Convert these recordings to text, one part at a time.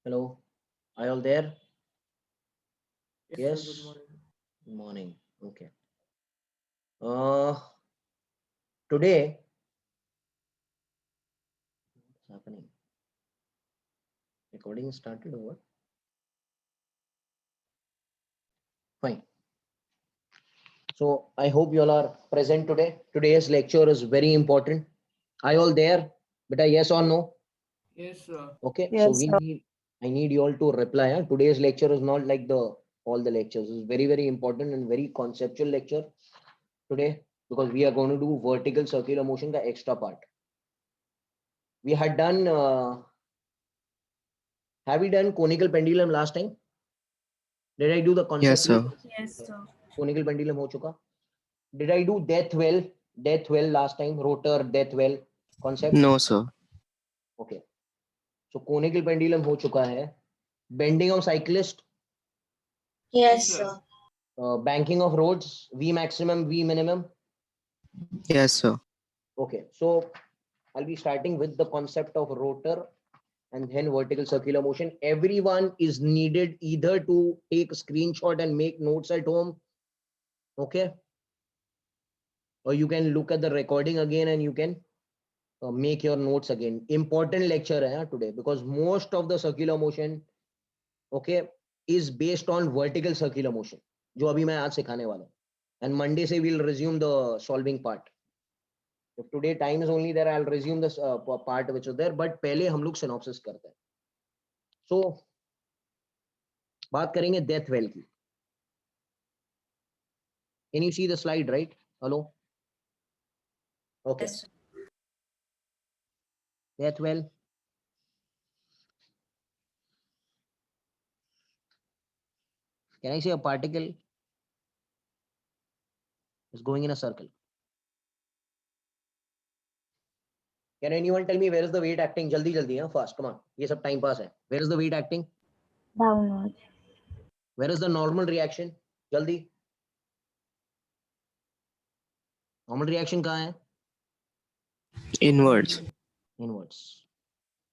Hello, are you all there? Yes, Yes. sir, good morning. Good morning. Okay. Uh, Today, what's happening? Recording started over. Fine. So I hope you all are present today. Today's lecture is very important. Are you all there? Beta, yes or no? Yes, sir. Okay. So Yes, we sir. need. I need you all to reply. Huh? Today's lecture is not like the all the lectures. It's very important and very conceptual lecture today because we are going to do vertical circular motion ka extra part. We had done. Have we done conical pendulum last time? Did I do the Yes, concept? sir. Yes, sir. Conical pendulum हो चुका. Did I do death well? Death well last time. Rotor death well concept. No, sir. Okay. So conical pendulum हो चुका है. Bending of cyclist. Yes, Yes, sir. sir. Banking of roads. V maximum, V minimum. Yes, sir. Okay. So I'll be starting with the concept of rotor and then vertical circular motion. Everyone is needed either to take a screenshot and make notes at home. Okay. Or you can look at the recording again and you can make your notes again. Important lecture hai today because most of the circular motion, okay, is based on vertical circular motion, जो अभी मैं आज सिखाने वाला हूँ. And Monday से we'll resume the solving part. If today time is only there, I'll resume this part which is there. But पहले हम लोग synopsis करते हैं. So बात करेंगे death well की. Can you see the slide, right? Hello. Okay. Yes, sir. Death well. Can I say a particle is going in a circle? Can anyone tell me where is the weight acting? जल्दी जल्दी हाँ fast, come on. ये सब time pass है. Where is the weight acting? Downward. Where is the normal reaction? जल्दी. Normal reaction कहाँ है? Inwards. Inwards.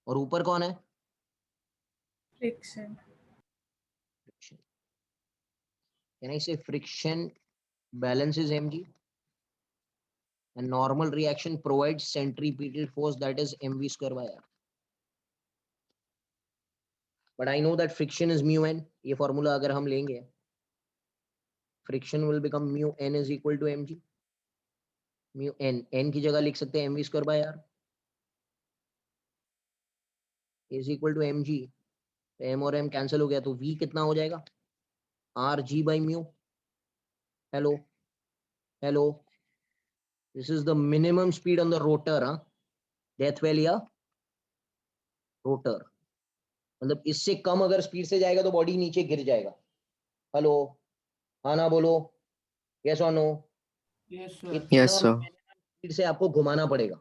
और ऊपर कौन है? Friction. Friction. Can I say friction balances mg? And normal reaction provides centripetal force that is mv square by r. But I know that friction is mu n. ये formula अगर हम लेंगे, friction will become mu n is equal to mg. Mu n की जगह लिख सकते हैं mv square by r is equal to mg. m और m कैंसिल हो गया तो v कितना हो जाएगा? rg by mu. Hello. Hello. This is the minimum speed on the rotor. Huh? Death well या rotor. मतलब इससे कम अगर स्पीड से जाएगा तो बॉडी नीचे गिर जाएगा. हेलो, हाँ ना बोलो, यस और नो. Yes, sir. Yes, इतना sir. स्पीड से आपको घुमाना पड़ेगा.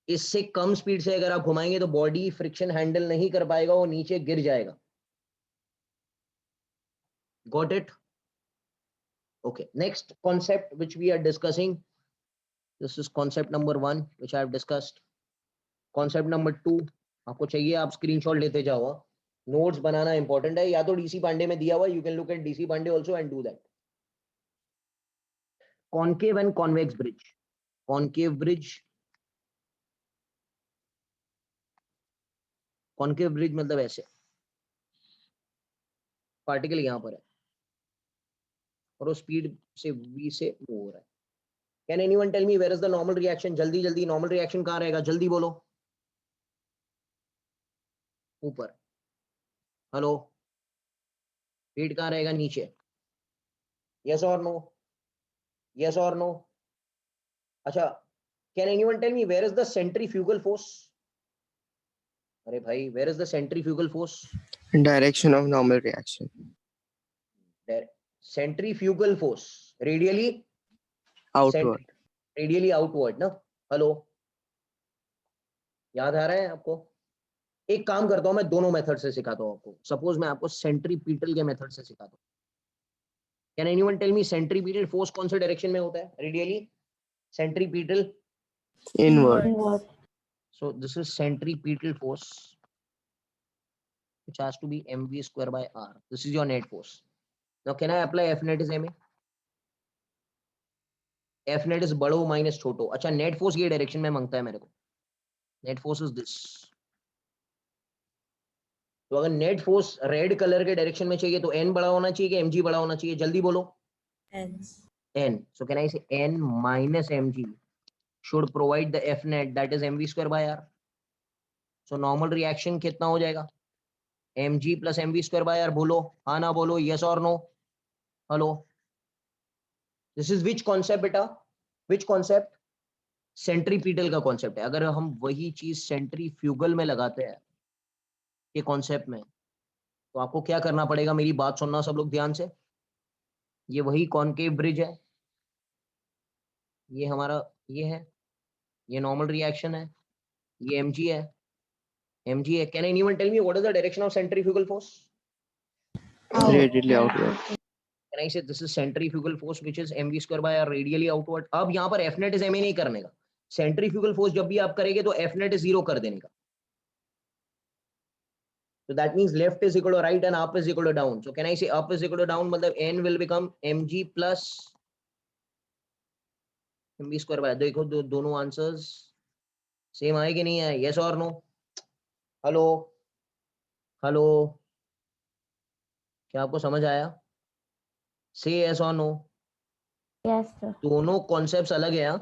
इससे कम स्पीड से अगर आप घुमाएंगे तो बॉडी फ्रिक्शन हैंडल नहीं कर पाएगा, वो नीचे गिर जाएगा. Got it? Okay. Next concept which we are discussing, this is concept number 1 which I have discussed. Concept number 2 आपको चाहिए, आप स्क्रीनशॉट लेते जाओ. नोट्स बनाना इंपॉर्टेंट है. या तो डीसी पांडे में दिया हुआ, you can look at DC Pandey also and do that. Concave and convex bridge. Concave bridge, concave bridge मतलब ऐसे पार्टिकल यहां पर है और वो स्पीड से v से मूव हो रहा है. Can anyone tell me where is the normal reaction? जल्दी जल्दी, नॉर्मल रिएक्शन कहां रहेगा? जल्दी बोलो. ऊपर. हेलो. स्पीड कहां रहेगा? नीचे. यस और नो? यस और नो? अच्छा. Can anyone tell me where is the centrifugal force? अरे भाई, where is the centrifugal force? Direction of normal reaction. Centrifugal force radially Outward. Radially outward ना. हेलो, याद आ रहा है आपको? एक काम करता हूं, मैं दोनों मेथड से सिखाता हूं आपको. सपोज मैं आपको सेंट्रीपिटल के मेथड से सिखाता हूं. Can anyone tell me centripetal force कौन से डायरेक्शन में होता है? Radially. Centripetal. Inward. Inward. So this is centripetal force which has to be mv square by r. This is your net force. Now can I apply F net is ma? F net is बड़ो minus छोटो. अच्छा net force ये direction में मांगता है मेरे को. Net force is this. तो अगर net force red color के direction में चाहिए तो n बड़ा होना चाहिए कि mg बड़ा होना चाहिए? जल्दी बोलो. N. So can I say n minus mg should provide the F net, that is mv square by r. So normal reaction कितना हो जाएगा? mg plus mv square by r. बोलो, हाँ ना बोलो, yes or no? Hello. This is which concept बेटा? Which concept? Centripetal का concept है. अगर हम वही चीज सेंट्रीफ्यूगल में लगाते हैं ये कॉन्सेप्ट में, तो आपको क्या करना पड़ेगा? मेरी बात सुनना सब लोग ध्यान से. ये वही कॉनकेव ब्रिज है, ये हमारा ये है, ये नॉर्मल रिएक्शन है, ये mg है, mg है. Can anyone tell me what is the direction of centrifugal force? Radially outward. Can I say this is centrifugal force which is mv square by r radially outward. अब यहाँ पर F net is ma नहीं करने का. Centrifugal force जब भी आप करेंगे तो F net is 0 कर देने का. So that means left is equal to right and up is equal to down. So can I say up is equal to down? मतलब n will become mg plus mv square by. देखो दोनों answers same आए कि नहीं है? yes or no? Hello hello, क्या आपको समझ आया? Say yes or no? Yes, sir. दोनों कॉन्सेप्ट्स अलग है.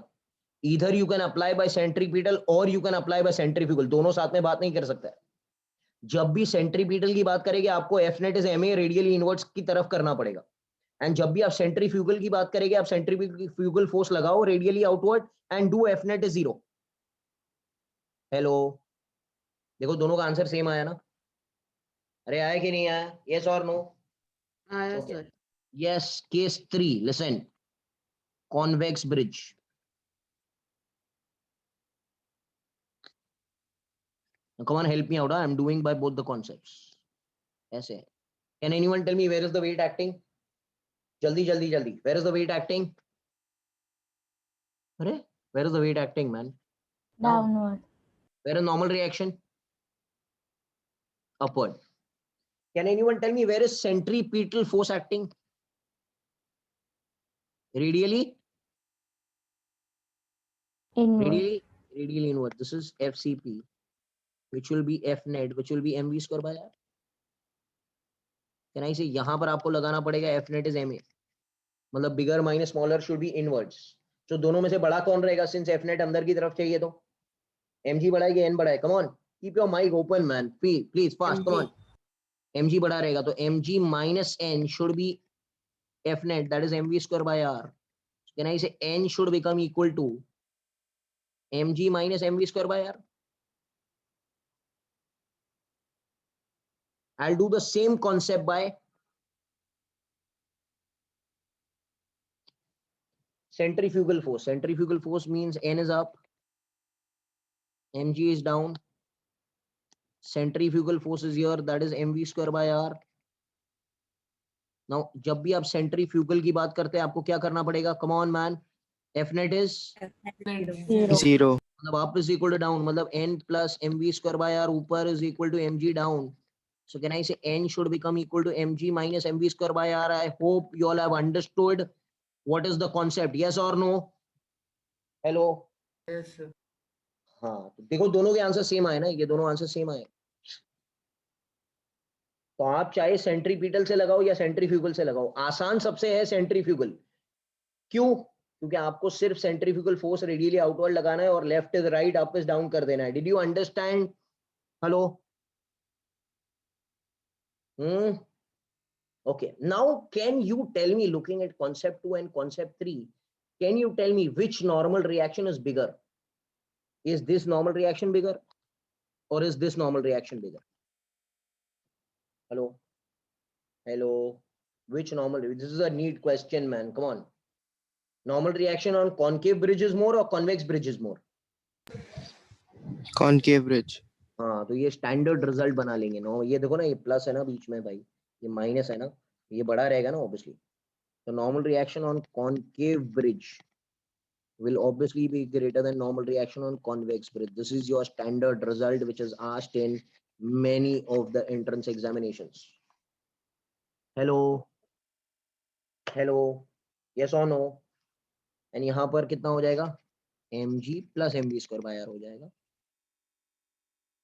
Either you can apply by centripetal or you can apply by centrifugal. दोनों साथ में बात नहीं कर सकता है. जब भी सेंट्रीपीटल की बात करेंगे आपको F net is ma radially inverts की तरफ करना पड़ेगा. एंड जब भी आप सेंट्रीफ्यूगल की बात करेंगे आप सेंट्रीफ्यूगल फोर्स लगाओ radially outward and do F net is 0. Hello, देखो दोनों का आंसर सेम आया ना? अरे आया कि नहीं आया? यस और नो? आया Okay. Sir. Yes. Case 3. Listen. Convex bridge. Now, come on, help me out. I'm doing by both the concepts. ऐसे. Can anyone tell me where is the weight acting? जल्दी जल्दी जल्दी. Where is the weight acting? अरे, where is the weight acting, man? Downward. Where is normal reaction? Upward. Can anyone tell me where is centripetal force acting? Radially? Inward. Radially inward. This is FCP, which will be F net, which will be mv square by r. Can I say यहाँ पर आपको लगाना पड़ेगा F net is ma. मतलब bigger minus smaller should be inwards. तो दोनों में से बड़ा कौन रहेगा? Since F net अंदर की तरफ चाहिए तो mg बड़ा है कि n बड़ा है? Come on, keep your mic open, man. Please fast. Come on. mg बड़ा रहेगा तो mg minus n should be F net, that is mv square by r. Can I say n should become equal to mg minus mv square by r? I'll do the same concept by centrifugal force. Centrifugal force means n is up, mg is down. Centrifugal force is here, that is mv square by r. Now, जब भी आप centrifugal की बात करते हैं आपको क्या करना पड़ेगा? Come on, man. F net is 0. मतलब up is equal to down. मतलब n plus mv square by r ऊपर is equal to mg down. So can I say n should become equal to mg minus mv square by r? I hope you all have understood what is the concept. Yes or no? Hello. Yes, sir. हाँ, तो देखो दोनों के answer same आए ना, ये दोनों answer same आए. तो आप चाहे सेंट्रीपीटल से लगाओ या सेंट्रीफ्यूगल से लगाओ, आसान सबसे है सेंट्रीफ्यूगल. क्यों? क्योंकि आपको सिर्फ सेंट्रीफ्यूगल फोर्स रेडियली आउटवर्ड लगाना है और left is right, up is down कर देना है. Did you understand? Hello. Okay, now can you tell me, looking at concept 2 and concept 3, can you tell me which normal reaction is bigger? Is this normal reaction bigger or is this normal reaction bigger? Hello? Hello? Which normal? This is a neat question, man. Come on. Normal reaction on concave bridge is more or convex bridge is more? Concave bridge. हाँ, तो ये standard result बना लेंगे. No, ये देखो ना, ये plus है ना बीच में भाई, ये माइनस है ना, ये बड़ा रहेगा ना ऑब्वियसली. तो normal reaction on concave bridge will obviously be greater than normal reaction on convex bridge. This is your standard result which is asked in many of the entrance examinations. Hello, hello, yes or no? And यहाँ पर कितना हो जाएगा? mg plus mv square by r हो जाएगा.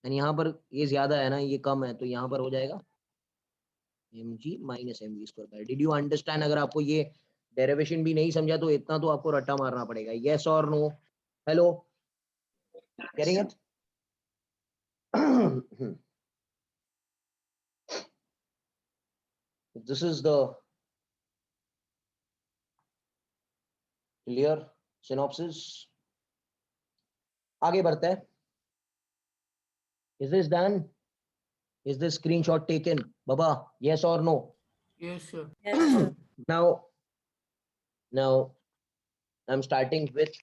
And यहाँ पर ये ज्यादा है ना, ये कम है, तो यहाँ पर हो जाएगा mg minus mv square by r. Did you understand? अगर आपको ये डेरिवेशन भी नहीं समझा तो इतना तो आपको रट्टा मारना पड़ेगा. Yes or no? Hello, getting it? This is the clear synopsis. आगे बढ़ते हैं. Is this done? Is this screenshot taken? Baba, yes or no? Yes, sir. Now I'm starting with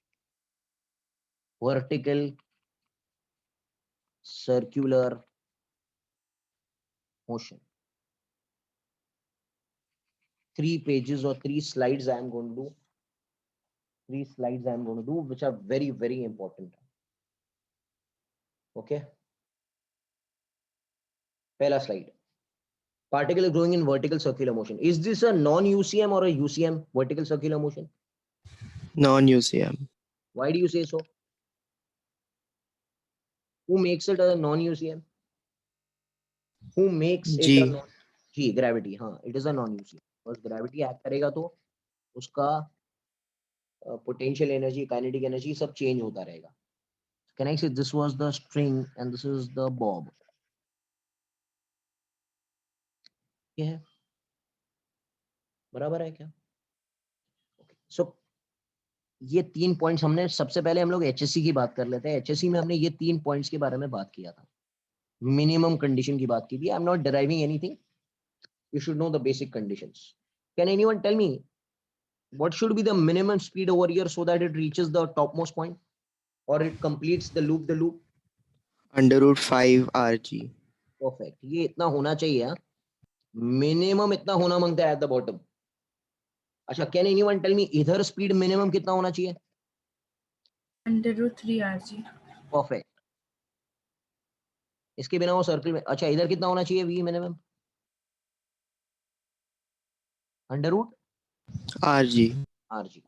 vertical circular motion. 3 pages or 3 slides I am going to do. 3 slides I am going to do, which are very, very important. Okay. Pehla slide. Particle is going in vertical circular motion. Is this a non-UCM or a UCM, vertical circular motion? Non-UCM. Why do you say so? Who makes it a non-UCM? Who makes it G. a non? G, gravity. हाँ, it is a non-UCM. Because gravity act करेगा तो उसका potential energy, kinetic energy सब change होता रहेगा. Can I say this was the string and this is the bob? ये है बराबर है क्या? Okay. So ये 3 पॉइंट्स हमने सबसे पहले हम लोग HSC की बात कर लेते हैं. HSC में हमने ये 3 पॉइंट्स के बारे में बात किया था. मिनिमम कंडीशन की बात की थी. I am not deriving anything. You should know the basic conditions. Can anyone tell me what should be the minimum speed over here so that it reaches the topmost point or it completes the loop? Under root 5 RG. Perfect. ये इतना होना चाहिए. Minimum इतना होना मांगता है at the bottom. अच्छा, can anyone tell me इधर speed minimum कितना होना चाहिए? Under root 3 RG. Perfect. इसके बिना वो सर्कल में. अच्छा, इधर कितना होना चाहिए V minimum? Under root RG. RG.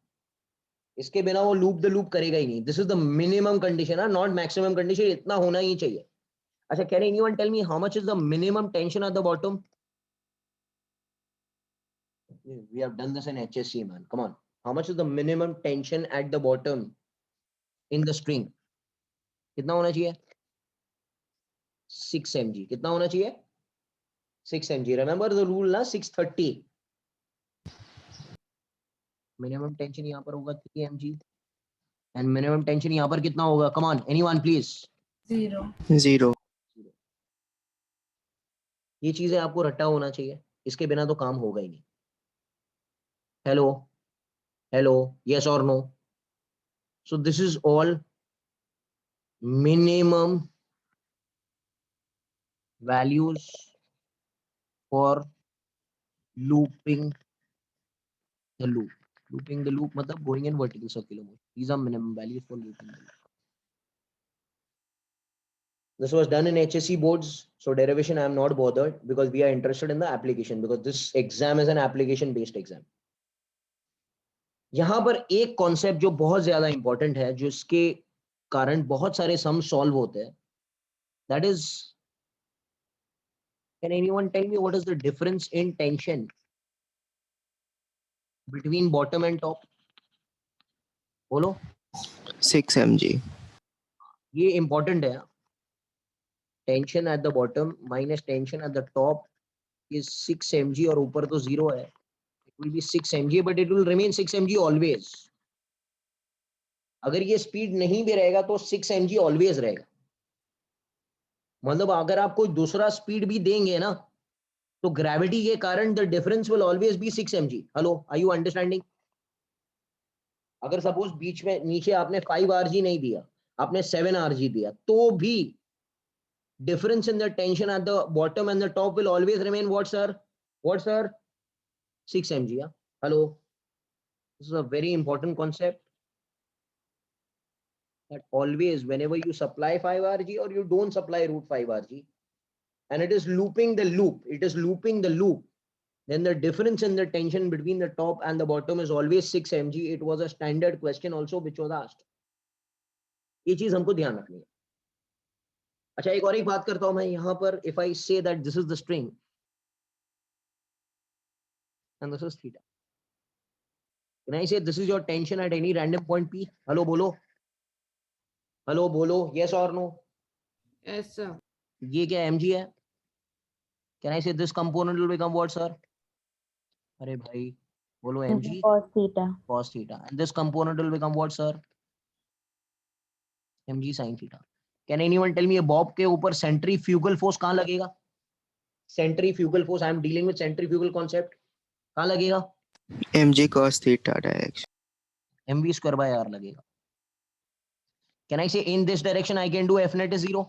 इसके बिना वो लूप द लूप करेगा ही नहीं. This is the minimum condition, not maximum condition. इतना होना ही चाहिए. Okay, can anyone tell me how much is the minimum tension at the bottom? We have done this in HSC, man. Come on. How much is the minimum tension at the bottom in the string? कितना होना चाहिए? 6 mg. कितना होना चाहिए? 6 mg. Remember the rule ना, 630. Minimum tension यहाँ पर होगा 3 mg एंड मिनिमम टेंशन यहाँ पर कितना होगा? Come on, anyone please. 0. ये चीजें आपको रट्टा होना चाहिए. इसके बिना तो काम होगा ही नहीं. Hello, hello, yes or no? So this is all minimum values for looping the loop. Looping the loop मतलब going in vertical circular motion. These are minimum values for looping the loop. This was done in HSC boards, so derivation I am not bothered because we are interested in the application, because this exam is an application based exam. यहाँ पर एक concept जो बहुत ज्यादा important है, जिसके कारण बहुत सारे सम सॉल्व होते हैं, that is, can anyone tell me what is the difference in tension between bottom and top? बोलो. 6 mg. ये इंपॉर्टेंट है. Tension at the bottom minus tension at the top is 6 mg और ऊपर तो 0 है. It will be 6 mg but it will remain 6 mg always. अगर ये speed नहीं भी रहेगा तो 6 mg always रहेगा. मतलब अगर आप कोई दूसरा स्पीड भी देंगे ना, तो ग्रेविटी के कारण the difference will always be 6 mg. Hello, are you understanding? अगर सपोज बीच में नीचे आपने 5 rg नहीं दिया, आपने 7 rg दिया, तो भी difference in the tension at the bottom and the top will always remain what, sir? What, sir? 6 mg. Yeah? Hello. This is a very important concept. That always, whenever you supply 5 rg or you don't supply root 5 rg, and it is looping the loop, then the difference in the tension between the top and the bottom is always 6 mg. It was a standard question also which was asked. ये चीज हमको ध्यान रखनी है. अच्छा, एक और एक बात करता हूं मैं यहाँ पर. If I say that this is the string and this is theta, can I say this is your tension at any random point P? Hello bolo, yes or no? Yes, sir. ये क्या mg है? Can I say this component will become what, sir? अरे भाई बोलो, mg cos theta. cos theta, and this component will become what, sir? mg sin theta. Can anyone tell me a bob के ऊपर centrifugal force कहाँ लगेगा? Centrifugal force, I am dealing with centrifugal concept. कहाँ लगेगा? mg cos theta direction. mv square by r लगेगा. Can I say in this direction I can do f net is 0?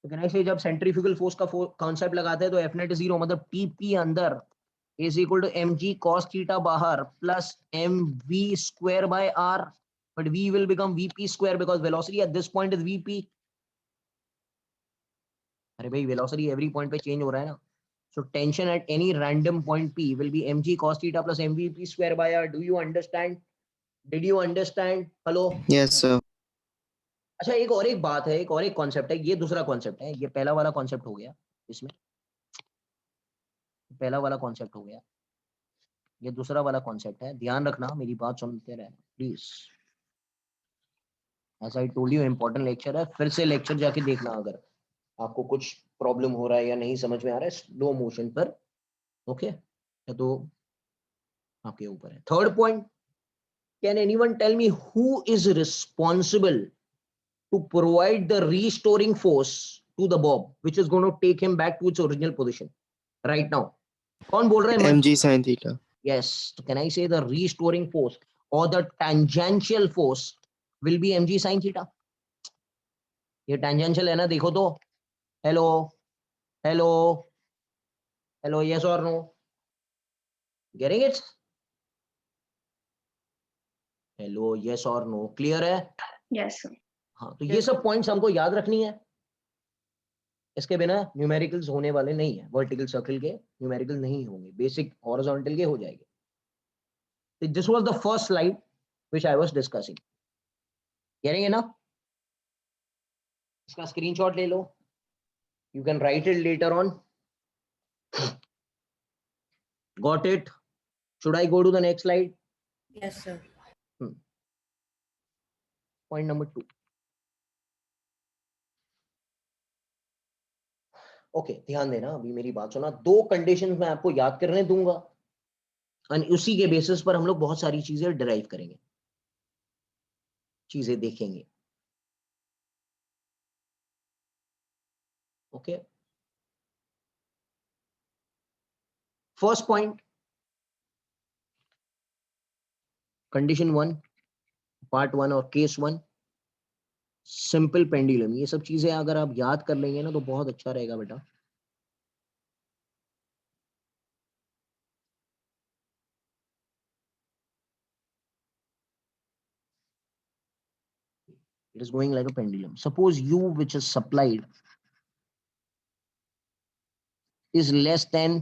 तो can I say जब centrifugal force का concept लगाते हैं तो f net is 0, मतलब tp अंदर is equal to mg cos theta बाहर plus mv square by r, but v will become vp square because velocity at this point is vp. अरे भाई velocity every point पे change हो रहा है ना. So tension at any random point p will be mg cos theta plus mvp square by r. Do you understand? Did you understand? Hello? Yes, sir. अच्छा, एक और एक बात है, एक और एक कॉन्सेप्ट है. ये दूसरा कॉन्सेप्ट है, ये पहला वाला कॉन्सेप्ट हो गया. इसमें पहला वाला कॉन्सेप्ट हो गया, ये दूसरा वाला कॉन्सेप्ट है. ध्यान रखना, मेरी बात सुनते रहना please. As I told you, important lecture है. फिर से लेक्चर जाके देखना अगर आपको कुछ प्रॉब्लम हो रहा है या नहीं समझ में आ रहा है स्लो मोशन पर. ओके, तो आपके ऊपर है. Third point, can anyone tell me who is responsible to provide the restoring force to the bob which is going to take him back to its original position right now? कौन बोल रहा है? mg sin theta. Yes. So can I say the restoring force or the tangential force will be mg sin theta? ये tangential है ना, देखो तो. Hello, hello, hello, yes or no? Getting it? Hello, yes or no? Clear है? Yes, sir. हाँ, तो ये सब पॉइंट्स हमको याद रखनी है. इसके बिना न्यूमेरिकल्स होने वाले नहीं है. वर्टिकल सर्कल के न्यूमेरिकल नहीं होंगे, बेसिक हॉरिजॉन्टल के हो जाएंगे. This was the first slide which I was discussing. Getting enough? इसका स्क्रीनशॉट ले लो. You can write it later on. Got it? Should I go to the next slide? Yes, sir. Point number 2. Okay, ध्यान देना, अभी मेरी बात सुना. 2 conditions मैं आपको याद करने दूंगा और उसी के बेसिस पर हम लोग बहुत सारी चीजें डिराइव करेंगे, चीजें देखेंगे. Okay, first point, condition 1, part 1 और केस 1, सिंपल पेंडुलम. ये सब चीजें अगर आप याद कर लेंगे ना तो बहुत अच्छा रहेगा बेटा. It is going like a pendulum. Suppose u which is supplied is less than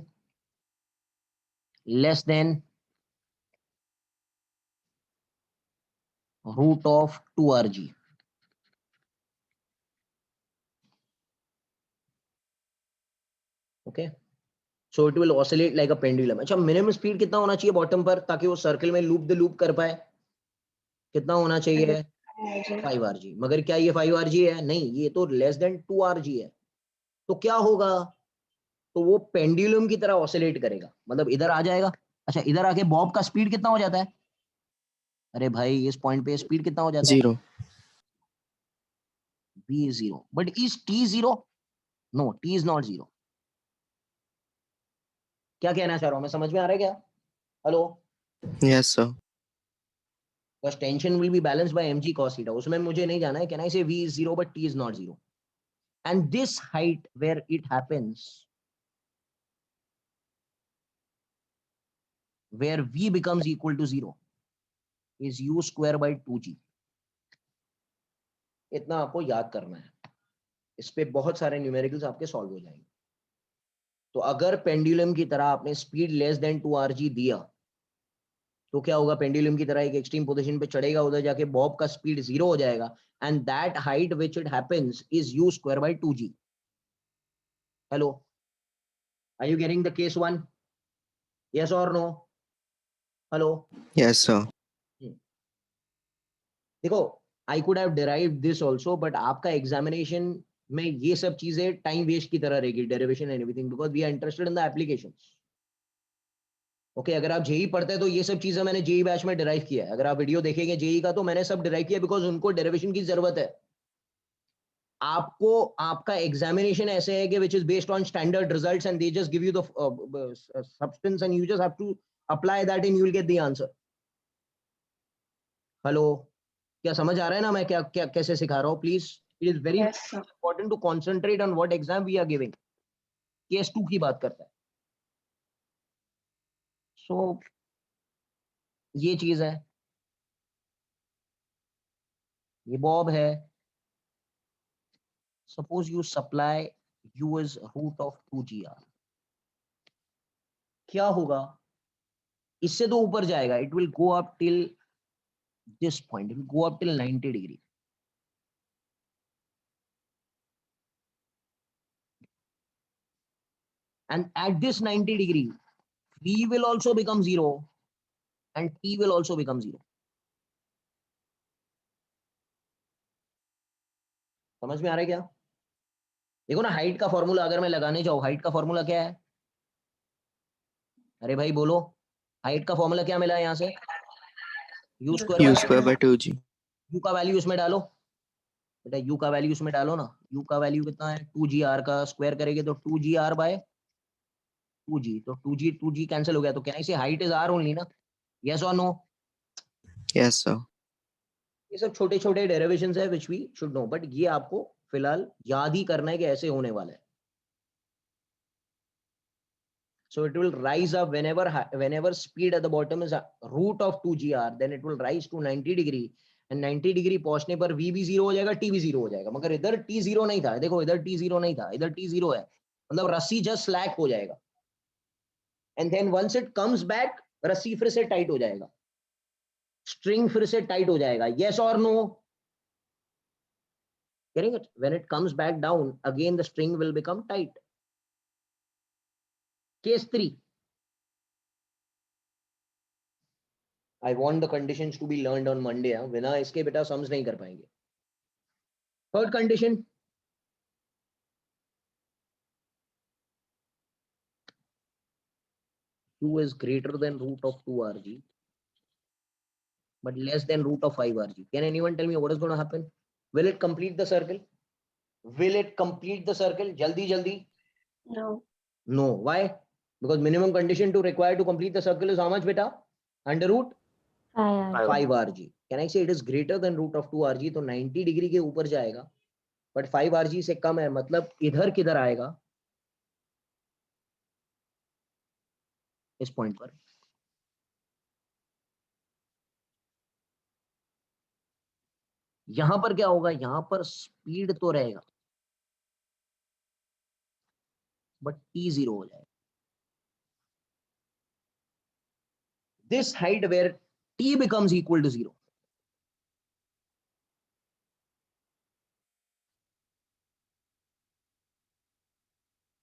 root of 2rg. Okay, so it will oscillate like a pendulum. अच्छा, मिनिमम स्पीड कितना होना चाहिए बॉटम पर ताकि वो सर्कल में लूप द लूप कर पाए? कितना होना चाहिए? 5rg. मगर क्या ये 5rg है? नहीं, ये तो लेस देन 2rg है. तो क्या होगा? तो वो पेंडुलम की तरह ऑसिलेट करेगा, मतलब इधर आ जाएगा. अच्छा, इधर आके बॉब का स्पीड कितना हो जाता है? अरे भाई, इस पॉइंट पे स्पीड कितना हो जाता है? 0. v is 0. But is t 0? No, t is not 0. क्या कहना चाह रहा हूं मैं, समझ में आ रहा है क्या? Hello? Yes, sir. Because tension will be balanced by mg cos theta. उसमें मुझे नहीं जाना है. Can I say v is 0 but t is not 0? And this height where it happens, where v becomes equal to 0, is u square by 2g. इतना आपको याद करना है. इस पे बहुत सारे न्यूमेरिकल्स आपके सॉल्व हो जाएंगे। तो अगर पेंडुलम की तरह आपने स्पीड लेस देन 2rg दिया तो क्या होगा, पेंडुलम की तरह एक एक्सट्रीम पोजीशन पे चढ़ेगा, उधर जाके बॉब का स्पीड 0 हो जाएगा, and that height which it happens is u square by 2g. Hello, are you getting the case 1? Yes और नो? Hello, Yes, sir. देखो I could have derived this also, but आपका examination में ये सब चीजें time waste की तरह रहेगी, derivation and everything, because we are interested in the applications. Okay, अगर आप जेई पढ़ते हैं तो ये सब चीजें मैंने जेई बैच में डिराइव किया है। अगर आप वीडियो देखेंगे जेई का तो मैंने सब डिराइव किया, बिकॉज उनको डेरिवेशन की जरूरत है। आपको आपका एग्जामिनेशन ऐसे है कि which is based on standard results and they just give you the substance and you just have to apply that in, you will get the answer. Hello, क्या समझ आ रहा है ना मैं क्या क्या कैसे सिखा रहा हूँ? Please, it is very Yes, sir. Important to concentrate on what exam we are giving. Case 2 की बात करता है। सो ये चीज है, ये बॉब है। Suppose you supply u is root of 2gr, क्या होगा? इससे तो ऊपर जाएगा, it will go up till this point, it will go up till 90 degree. And at this 90 degree, v will also become 0 and t will also become 0. समझ में आ रहा है क्या? देखो ना, हाइट का फॉर्मूला अगर मैं लगाने जाऊं, हाइट का फॉर्मूला क्या है? अरे भाई बोलो, हाइट का फॉर्मूला क्या मिला है यहाँ से? u square U by square by 2g. u का वैल्यू इसमें डालो बेटा, u का वैल्यू इसमें डालो ना। u का वैल्यू कितना है? 2gr का स्क्वायर करेंगे तो 2gr बाय 2g, तो 2g कैंसिल हो गया, तो can I say height is r only ना? यस और नो? Yes, sir. ये सब छोटे छोटे डेरिवेशंस है which we should know, but ये आपको फिलहाल याद ही करना है कि ऐसे होने वाला है। So it will rise up whenever speed at the bottom is root of 2gr, then it will rise to 90 degree, and 90 degree पहुंचने पर v भी 0 हो जाएगा, t भी 0 हो जाएगा। मगर इधर t 0 नहीं था, देखो इधर t 0 नहीं था, इधर t 0 है, मतलब रस्सी जस्ट स्लैक हो जाएगा, and then once it comes back रस्सी फिर से टाइट हो जाएगा, स्ट्रिंग फिर से टाइट हो जाएगा। यस और no? getting it? When it comes back down again the string will become tight. Case 3, I want the conditions to be learned on Monday, बिना इसके बेटा सम्स नहीं कर पाएंगे। Third condition, u is greater than root of 2rg but less than root of 5rg. Can anyone tell me what is going to happen? Will it complete the circle? Will it complete the circle? Jaldi jaldi. No. No. Why? Because minimum condition to require to complete the circle is how much beta? Under root 5rg. Can I say it is greater than root of 2rg? तो 90 degree के ऊपर जाएगा, but 5rg से कम है, मतलब इधर किधर आएगा? इस पॉइंट पर। यहां पर क्या होगा? यहां पर स्पीड तो रहेगा बट t 0 हो जाएगा। This height where t becomes equal to 0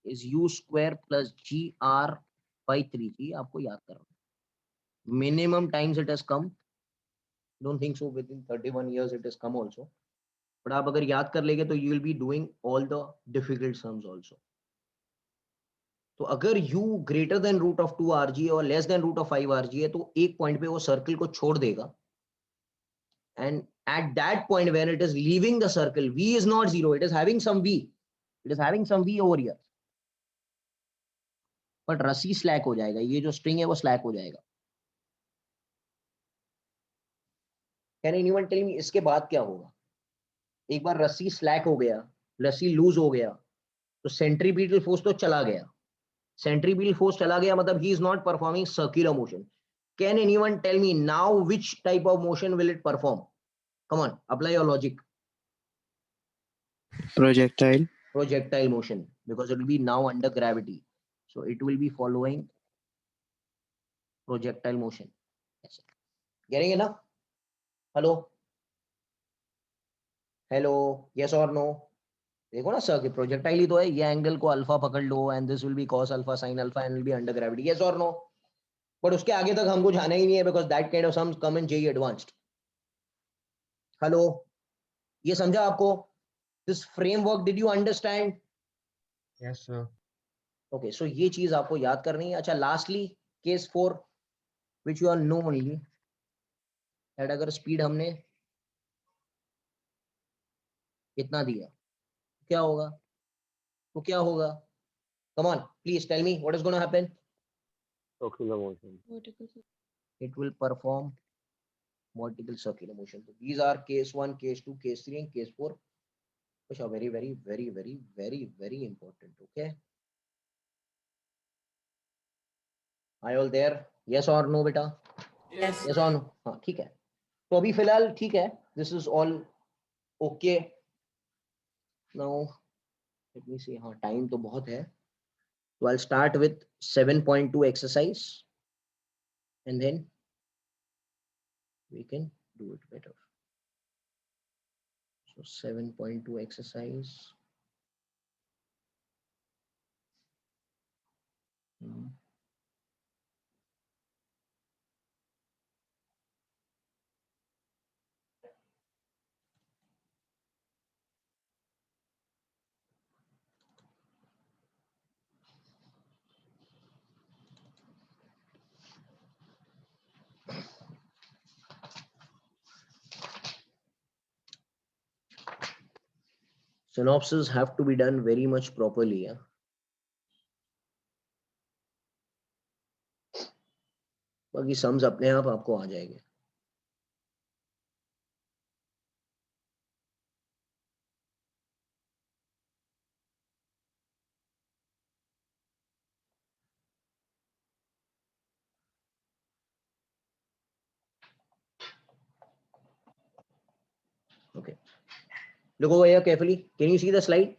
is u square plus gr by 3g. आपको याद करना है। Minimum times it has come. Don't think so within 31 years it has come also. But आप अगर याद कर लेंगे तो you will be doing all the difficult sums also. तो अगर u greater than root of 2rg और less than root of 5rg है तो एक पॉइंट पे वो सर्कल को छोड़ देगा, and at that point when it is leaving the circle v is not 0, it is having some v, it is having some v over here, but रस्सी slack हो जाएगा, ये जो स्ट्रिंग है वो स्लैक हो जाएगा। कैन एनीवन टेल मी इसके बाद क्या होगा? एक बार रस्सी स्लैक हो गया, रस्सी लूज हो गया, तो सेंट्रीपिटल फोर्स तो चला गया, सेंट्रीपिटल फोर्स चला गया मतलब ही is not performing circular motion. Can anyone tell me now which type of motion will it perform? Come on, apply your logic. Projectile. Projectile motion, because it will be now under gravity. So it will be following projectile motion. Yes, sir. Getting enough? Hello? Hello? Yes or no? देखो ना sir कि projectile ही तो है, ये angle को alpha पकड़ लो and this will be cos alpha sin alpha and will be under gravity. Yes और नो? बट उसके आगे तक हमको जाना ही नहीं है, because that kind of sums come in JEE Advanced. Hello, ये समझा आपको? This framework did you understand? Yes, sir. Okay, so ये चीज आपको याद करनी है. अच्छा, lastly case 4 which you are know only that अगर स्पीड हमने इतना दिया क्या होगा? तो क्या होगा? Come on please tell me what is gonna happen. Circular motion. It will perform vertical circular motion. So these are case 1, case 2, case 3 and case 4, which are very important. Okay, are you all there? Yes or no beta? Yes. Yes or no? हाँ ठीक है. तो अभी फिलहाल ठीक है. This is all okay. Now let me see. हाँ time तो बहुत है. So I'll start with 7.2 exercise and then we can do it better. So 7.2 exercise. Synopses have to be done very much properly. Yeah? बाकी sums अपने आप आपको आ जाएंगे. Okay. Look over here carefully. Can you see the slide?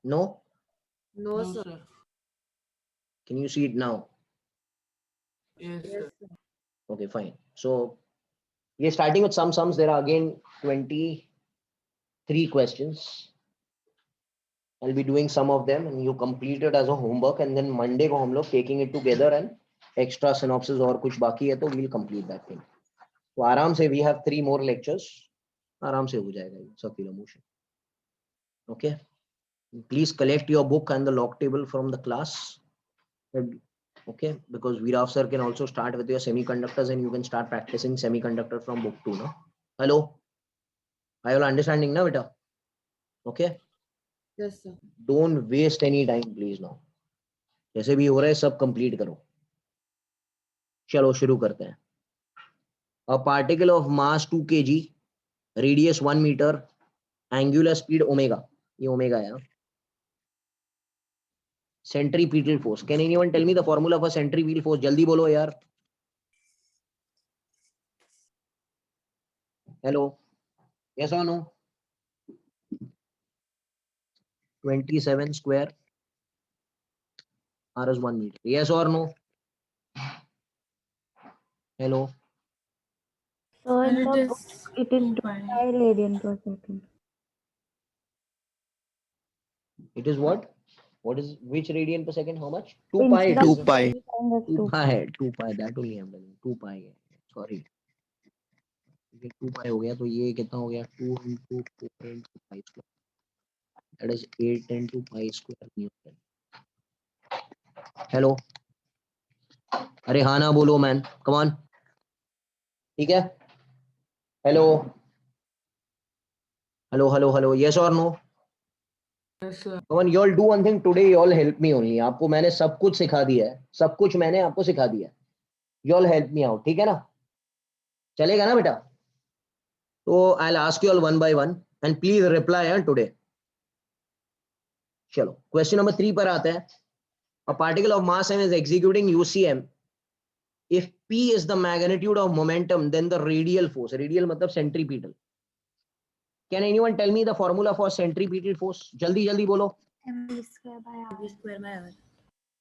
No? No, sir. Can you see it now? Yes, sir. Okay, fine. So we are starting with some sums. There are again 23 questions. I'll be doing some of them and you complete it as a homework, and then Monday को हम लोग taking it together and extra synopsis और कुछ बाकी है तो we'll complete that thing. तो आराम से we have 3 more lectures. आराम से हो जाएगा ये circular motion. Okay. Please collect your book and the log table from the class. Okay, because Veerav sir can also start with your semiconductors and you can start practicing semiconductor from book 2. No? Hello? Are you all understanding now, beta? Okay. Yes, sir. Don't waste any time please now. जैसे भी हो रहा है सब complete करो. चलो शुरू करते हैं. A particle of mass 2 kg, radius 1 meter, angular speed omega. ये omega है. Centripetal force. Can anyone tell me the formula for centripetal force? जल्दी बोलो यार. Hello? Yes or no? 27 square r is 1 meter. Yes or no? Hello? So in And the it book, is it is 2 2 pi. pi radian per second. It is what? What is which radian per second? How much? 2 In pi. It the is 2 pi. kind of 2 2 pi है. 2 pi. That only I'm telling. 2 pi है. Sorry. ये 2 pi हो गया तो ये कितना हो गया? 2 into 4 into pi square. That is 8 into pi square Newton. Hello? अरे हाँ ना बोलो मैन. Come on. ठीक है? Hello? Hello, hello, hello. Yes or no? Yes, sir. Come on, you all do one thing today. You all help me only. आपको मैंने सब कुछ सिखा दिया है. सब कुछ मैंने आपको सिखा दिया है. You all help me out. ठीक है ना? चलेगा ना बेटा? तो I'll ask you all one by one and please reply today. चलो क्वेश्चन नंबर 3 पर आते हैं. A particle of mass m is executing UCM. If P is the magnitude of momentum, then the radial force. Radial मतलब centripetal. Can anyone tell me the formula for centripetal force? Jaldi bolo. mv square by r. V square by R.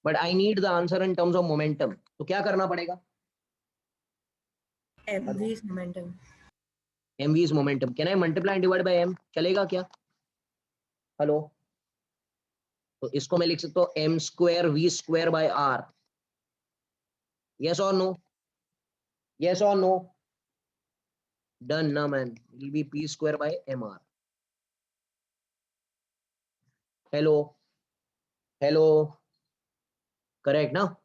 But I need the answer in terms of momentum. तो क्या करना पड़ेगा? MV is momentum. mv is momentum. Can I multiply and divide by m? चलेगा क्या? Hello, तो इसको मैं लिख सकता हूँ m square v square by r. Yes or no? Yes or no? Done ना man. It will be p square by mr. Hello, hello. Correct ना?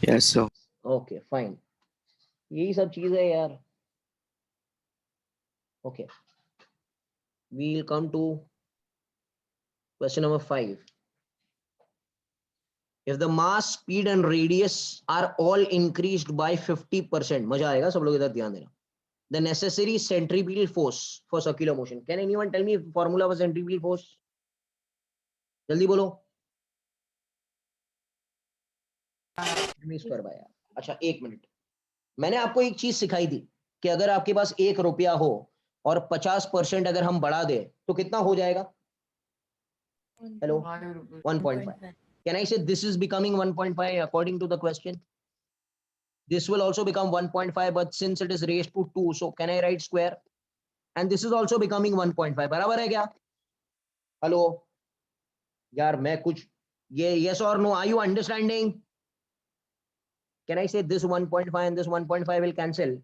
Yes, sir. Okay, fine. यही सब चीज है यार. Okay. We'll come to question number 5. If the mass, speed and radius are all increased by 50%, मजा आएगा, सब लोग इधर ध्यान देना. The necessary centripetal force for circular motion. Can anyone tell me formula for centripetal force? जल्दी बोलो. mv square by r. अच्छा, एक मिनट. मैंने आपको एक चीज सिखाई थी कि अगर आपके पास 1 रुपया हो और 50% अगर हम बढ़ा दे तो कितना हो जाएगा? Hello, 5 rupees. 1.5. Can I say this is becoming 1.5 according to the question? This will also become 1.5, but since it is raised to 2, so can I write square? And this is also becoming 1.5. बराबर है क्या? Hello यार, मैं कुछ ये yes or no, are you understanding? Can I say this 1.5 and this 1.5 will cancel?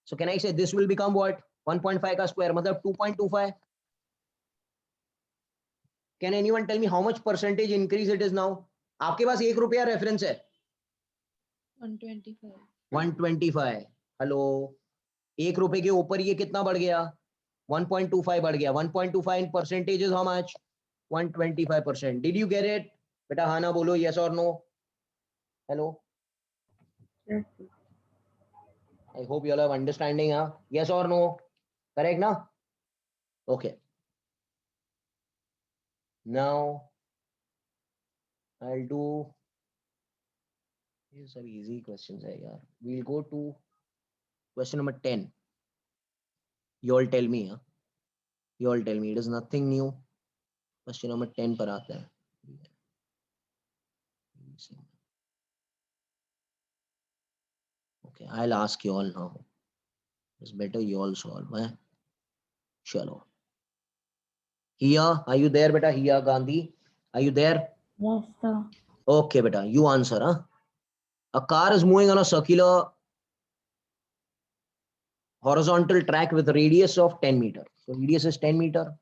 So can I say this will become what? 1.5 का square मतलब 2.25. Can anyone tell me how much percentage increase it is now? आपके पास 1 रुपया reference है. 125. 125. Hello, 1 रुपए के ऊपर ये कितना बढ़ गया? 1.25 बढ़ गया. 1.25 in percentage is how much? 125%. Did you get it? बेटा हाँ ना बोलो, yes or no? Hello. Yes, sir. I hope you all have understanding. Huh? Yes or no? Correct ना? Okay. Now I'll do. ये सब easy questions है यार. We'll go to question number 10. You all tell me. Huh? You all tell me. It is nothing new. Question number 10 पर आता है. Okay, I'll ask you all now. It's better you all solve. Eh? Chalo. Hiya, are you there, beta? Hiya Gandhi, are you there? Yes, sir. Okay, beta, you answer. Huh? A car is moving on a circular horizontal track with a radius of 10 meter. So radius is 10 meter.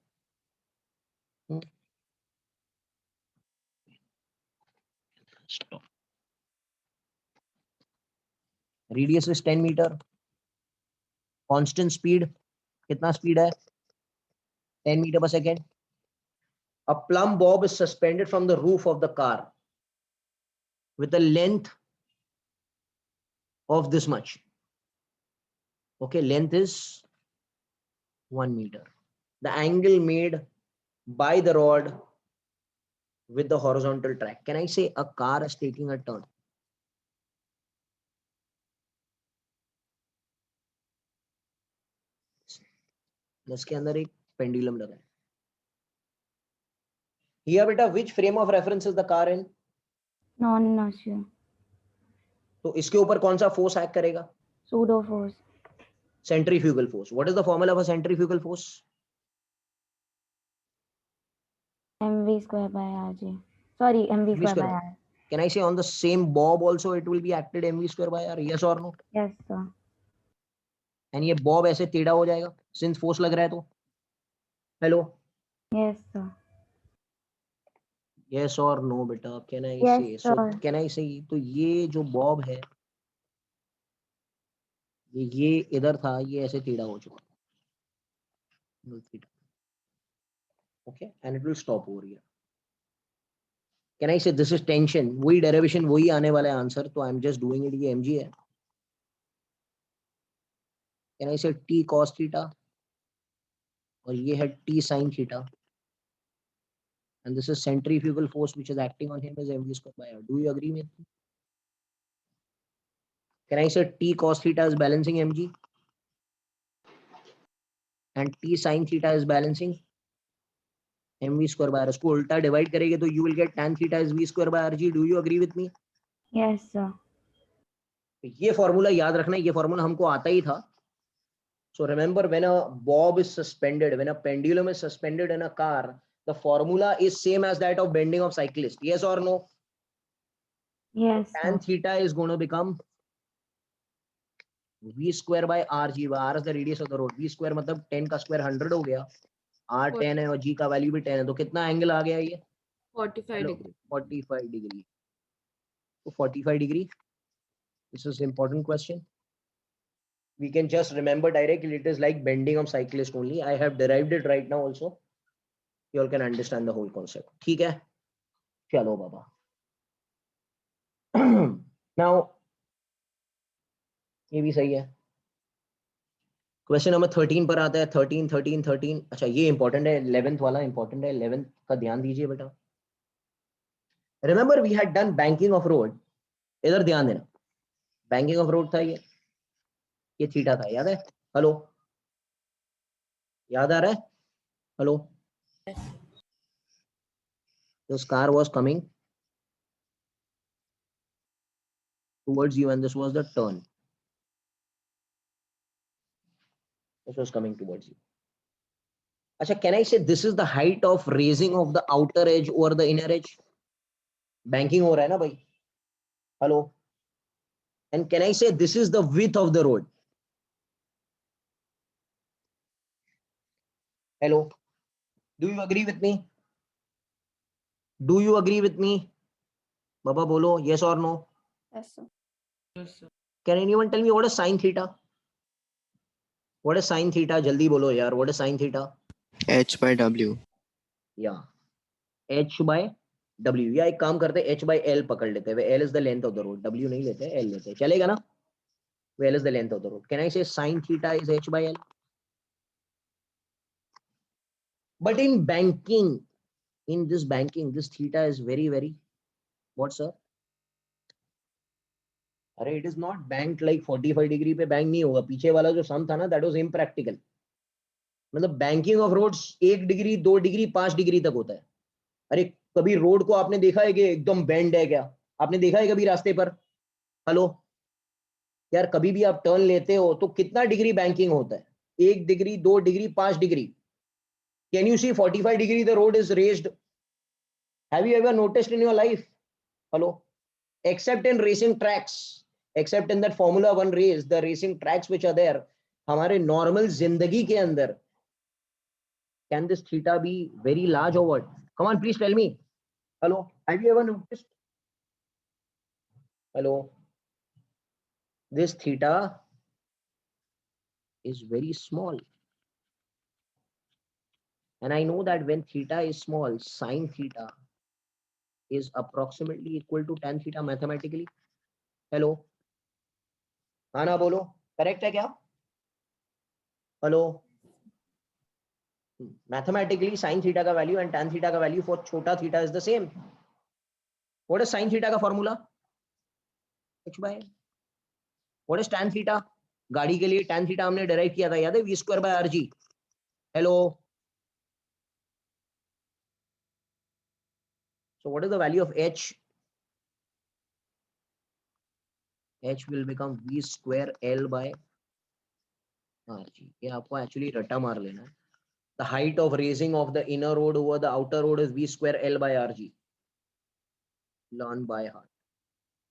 Stop. Radius is 10 meter. Constant speed. कितना speed है? 10 meter per second. A plumb bob is suspended from the roof of the car with a length of this much. Okay, length is 1 meter. The angle made by the rod with the horizontal track. Can I say a car is taking a turn? इसके अंदर एक pendulum लगा है. Here बेटा, which frame of reference is the car in? Non-inertia. तो इसके ऊपर कौन सा फोर्स एक्ट करेगा? Pseudo force. Centrifugal force. What is the formula for centrifugal force? mv square by rg. Sorry, mv mv square by square. r. Can I say on the same bob also it will be acted mv square by r? Yes or no? Yes, sir. And ये bob ऐसे टेढ़ा हो जाएगा since force लग रहा है तो. Hello. Yes, sir. Yes or no बेटा? Can I Yes, say? So sir. can I say? तो ये जो bob है, ये इधर था, ये ऐसे टेढ़ा हो चुका. Okay, and it will stop over here. Can I say this is tension? वही derivation वही आने वाला है आंसर, तो I'm just doing it. ये mg है. Can I say t cos theta? और ये है t sin theta. And this is centrifugal force which is acting on him is mv square by r. Do you agree with me? Can I say t cos theta is balancing mg? and t sin theta is balancing mv square by r. इसको उल्टा divide करेंगे तो you will get tan theta is v square by rg. Do you agree with me? Yes, sir. ये formula याद रखना, ये formula हमको आता ही था. So remember, when a bob is suspended, when a pendulum is suspended in a car, the formula is same as that of bending of cyclist. Yes or no? Yes, Tan sir. theta is going to become v square by rg. R is the radius of the road. V square मतलब 10 का square 100 हो गया. R 10 है और g का value भी 10 है, तो कितना एंगल आ गया ये? 45 degree. 45 degree. तो 45 degree. This is important question. We can just remember directly, it is like bending of cyclist only. I have derived it right now also. You all can understand the whole concept. ठीक है? चलो बाबा. Now, ये भी सही है. Question number 13 पर आता है. 13. अच्छा, ये इंपॉर्टेंट है. 11th वाला इंपॉर्टेंट है. 11th का ध्यान दीजिए बेटा. Remember we had done banking of road. इधर ध्यान देना. Banking of road था ये थीटा था, याद है? हेलो, याद आ रहा है? Hello. This car was coming towards you and this was the turn. This was coming towards you. Acha, can I say this is the height of raising of the outer edge over the inner edge? Banking हो रहा है ना भाई? Hello. And can I say this is the width of the road? Hello. Do you agree with me? Do you agree with me? Baba bolo, yes or no? Yes, sir. Yes, sir. Can anyone tell me what is sine theta? What is sine theta? Jaldi bolo yaar. What is sine theta? H by W. Yeah. H by W. या एक काम करते हैं, H by L पकड़ लेते हैं. L is the length of the road. W नहीं लेते, L लेते हैं. चलेगा ना? L is the length of the road. Can I say sine theta is H by L? But in banking, in this banking, this theta is very, very, what sir? अरे it is not banked like 45 degree पे bank नहीं होगा. पीछे वाला जो sum था ना, that was impractical. मतलब banking of roads 1 degree 2 degree 5 degree तक होता है. अरे कभी रोड को आपने देखा है कि एकदम बेंड है क्या? आपने देखा है कभी रास्ते पर? हेलो यार, कभी भी आप टर्न लेते हो तो कितना डिग्री बैंकिंग होता है? 1 degree 2 degree 5 degree. Can you see 45 degree the road is raised? Have you ever noticed in your life? Hello. Except in racing tracks, except in that formula 1 race, the racing tracks which are there, हमारे normal जिंदगी के अंदर can this theta be very large or what? Come on, please tell me. Hello, have you ever noticed? Hello, this theta is very small, and I know that when theta is small, sine theta is approximately equal to tan theta mathematically. Hello, हाँ ना बोलो, correct है क्या? Hello, mathematically sine theta का value and tan theta का value for छोटा theta is the same. What is sine theta का formula? H by L. What is tan theta? गाड़ी के लिए tan theta हमने derive किया था, याद है? V square by RG. Hello. So what is the value of H? H will become V square L by RG. ये आपको actually रटा मार लेना है. The height of raising of the inner road over the outer road is V square L by RG. Learn by heart.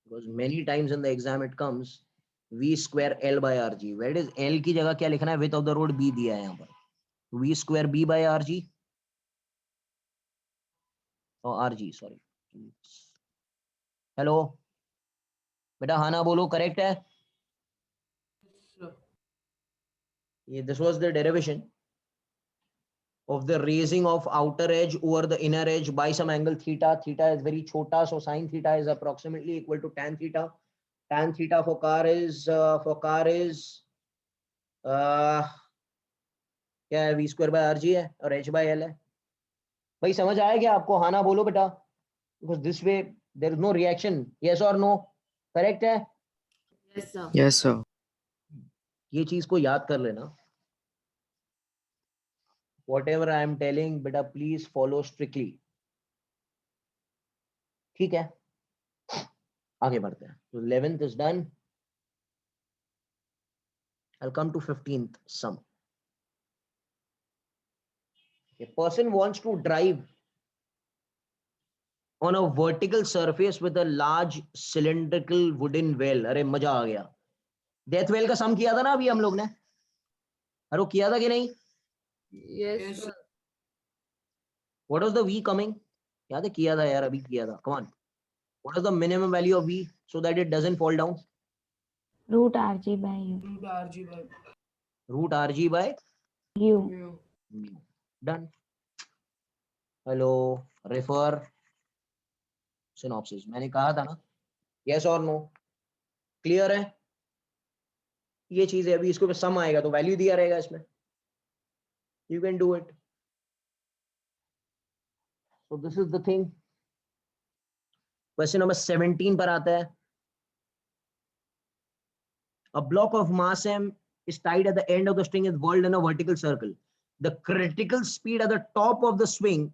Because many times in the exam it comes V square L by RG. Where is L की जगह क्या लिखना है? Width of the road B दिया है यहाँ पर. V square B by RG. Oh, RG, sorry. Hello. बेटा हाँ ना बोलो, करेक्ट है? Sir. ये this was the derivation of the raising of outer edge over the inner edge by some angle theta. Theta is very छोटा, so sine theta is approximately equal to tan theta. Tan theta for car is क्या है? V square by RG है और H by L है. भाई समझ आया क्या आपको? हाँ ना बोलो बेटा. Because this way there is no reaction. Yes or no? Correct है? Yes, sir. Yes, sir. ये चीज को याद कर लेना. whatever I am telling, beta please follow strictly. ठीक है, आगे बढ़ते हैं. So 11th is done. I'll come to 15th sum. A person wants to drive on a vertical surface with a large cylindrical wooden well. अरे मजा आ गया. Death well का सम किया था ना अभी हम लोग ने. अरे किया था कि नहीं? Yes, sir. What was the v coming? याद है किया था यार, अभी किया था. Come on. What is the minimum value of v so that it doesn't fall down? Root RG by U. Root RG by Root rg by U. mu. mu. Done. Hello. Refer. Synopsis. मैंने कहा था ना. Yes or no? Clear है? ये चीज है. अभी इसको पे सम आएगा तो वैल्यू दिया रहेगा इसमें. You can do it. So this is the thing. Question number 17 पर आता है. A block of mass m is tied at the end of the string is whirled in a vertical circle. The critical speed at the top of the swing,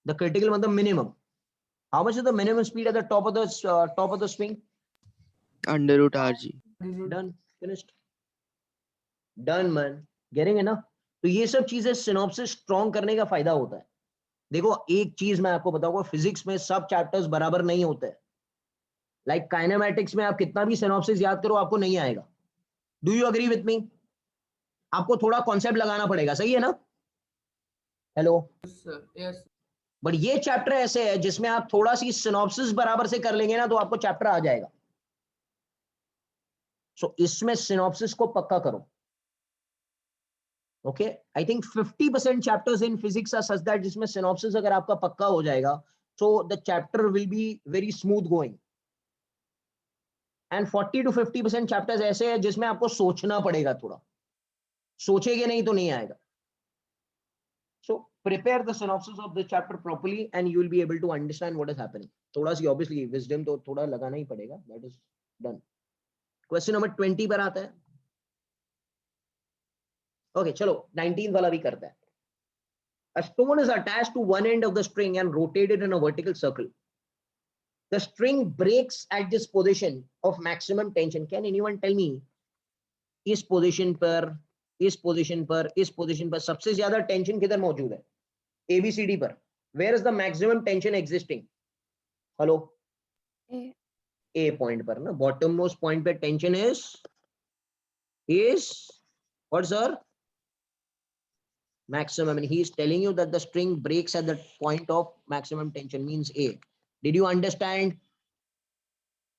the critical means the minimum. How much is the minimum speed at the top of the swing? Under root RG. Done. Finished. Done man. Getting है ना? तो ये सब चीजें synopsis strong करने का फायदा होता है. देखो एक चीज मैं आपको बताऊंगा, फिजिक्स में सब चैप्टर्स बराबर नहीं होते. लाइक काइनेमैटिक्स में आप कितना भी सिनॉप्सिस याद करो आपको नहीं आएगा. Do you agree with me? आपको थोड़ा कॉन्सेप्ट लगाना पड़ेगा. सही है ना? Hello. Yes, sir. Yes. But ये चैप्टर ऐसे है जिसमें आप थोड़ा सी सिनॉप्सिस बराबर से कर लेंगे ना तो आपको चैप्टर आ जाएगा. सो इसमें सिनॉप्सिस को पक्का करो. Okay, I think 50% chapters in physics are such that जिसमें सिनॉप्सिस अगर आपका पक्का हो जाएगा so the chapter will be very smooth going. And 40 to 50% chapters ऐसे हैं जिसमें आपको सोचना पड़ेगा. थोड़ा सोचेंगे नहीं तो नहीं आएगा. So prepare the synopsis of the chapter properly and you will be able to understand what is happening. थोड़ा सी obviously wisdom तो थोड़ा लगाना ही पड़ेगा. That is done. Question number 20 पर आता है. Okay, चलो 19 वाला भी करता है. A stone is attached to one end of the string and rotated in a vertical circle. The string breaks at this position of maximum tension. Can anyone tell me इस position पर सबसे ज्यादा tension किधर मौजूद है? ABCD पर. Where is the maximum tension existing? Hello. A point पर ना, बॉटम मोस्ट पॉइंट पे tension is what sir? Maximum. And he is telling you that the string breaks at the point of maximum tension means A. Did you understand?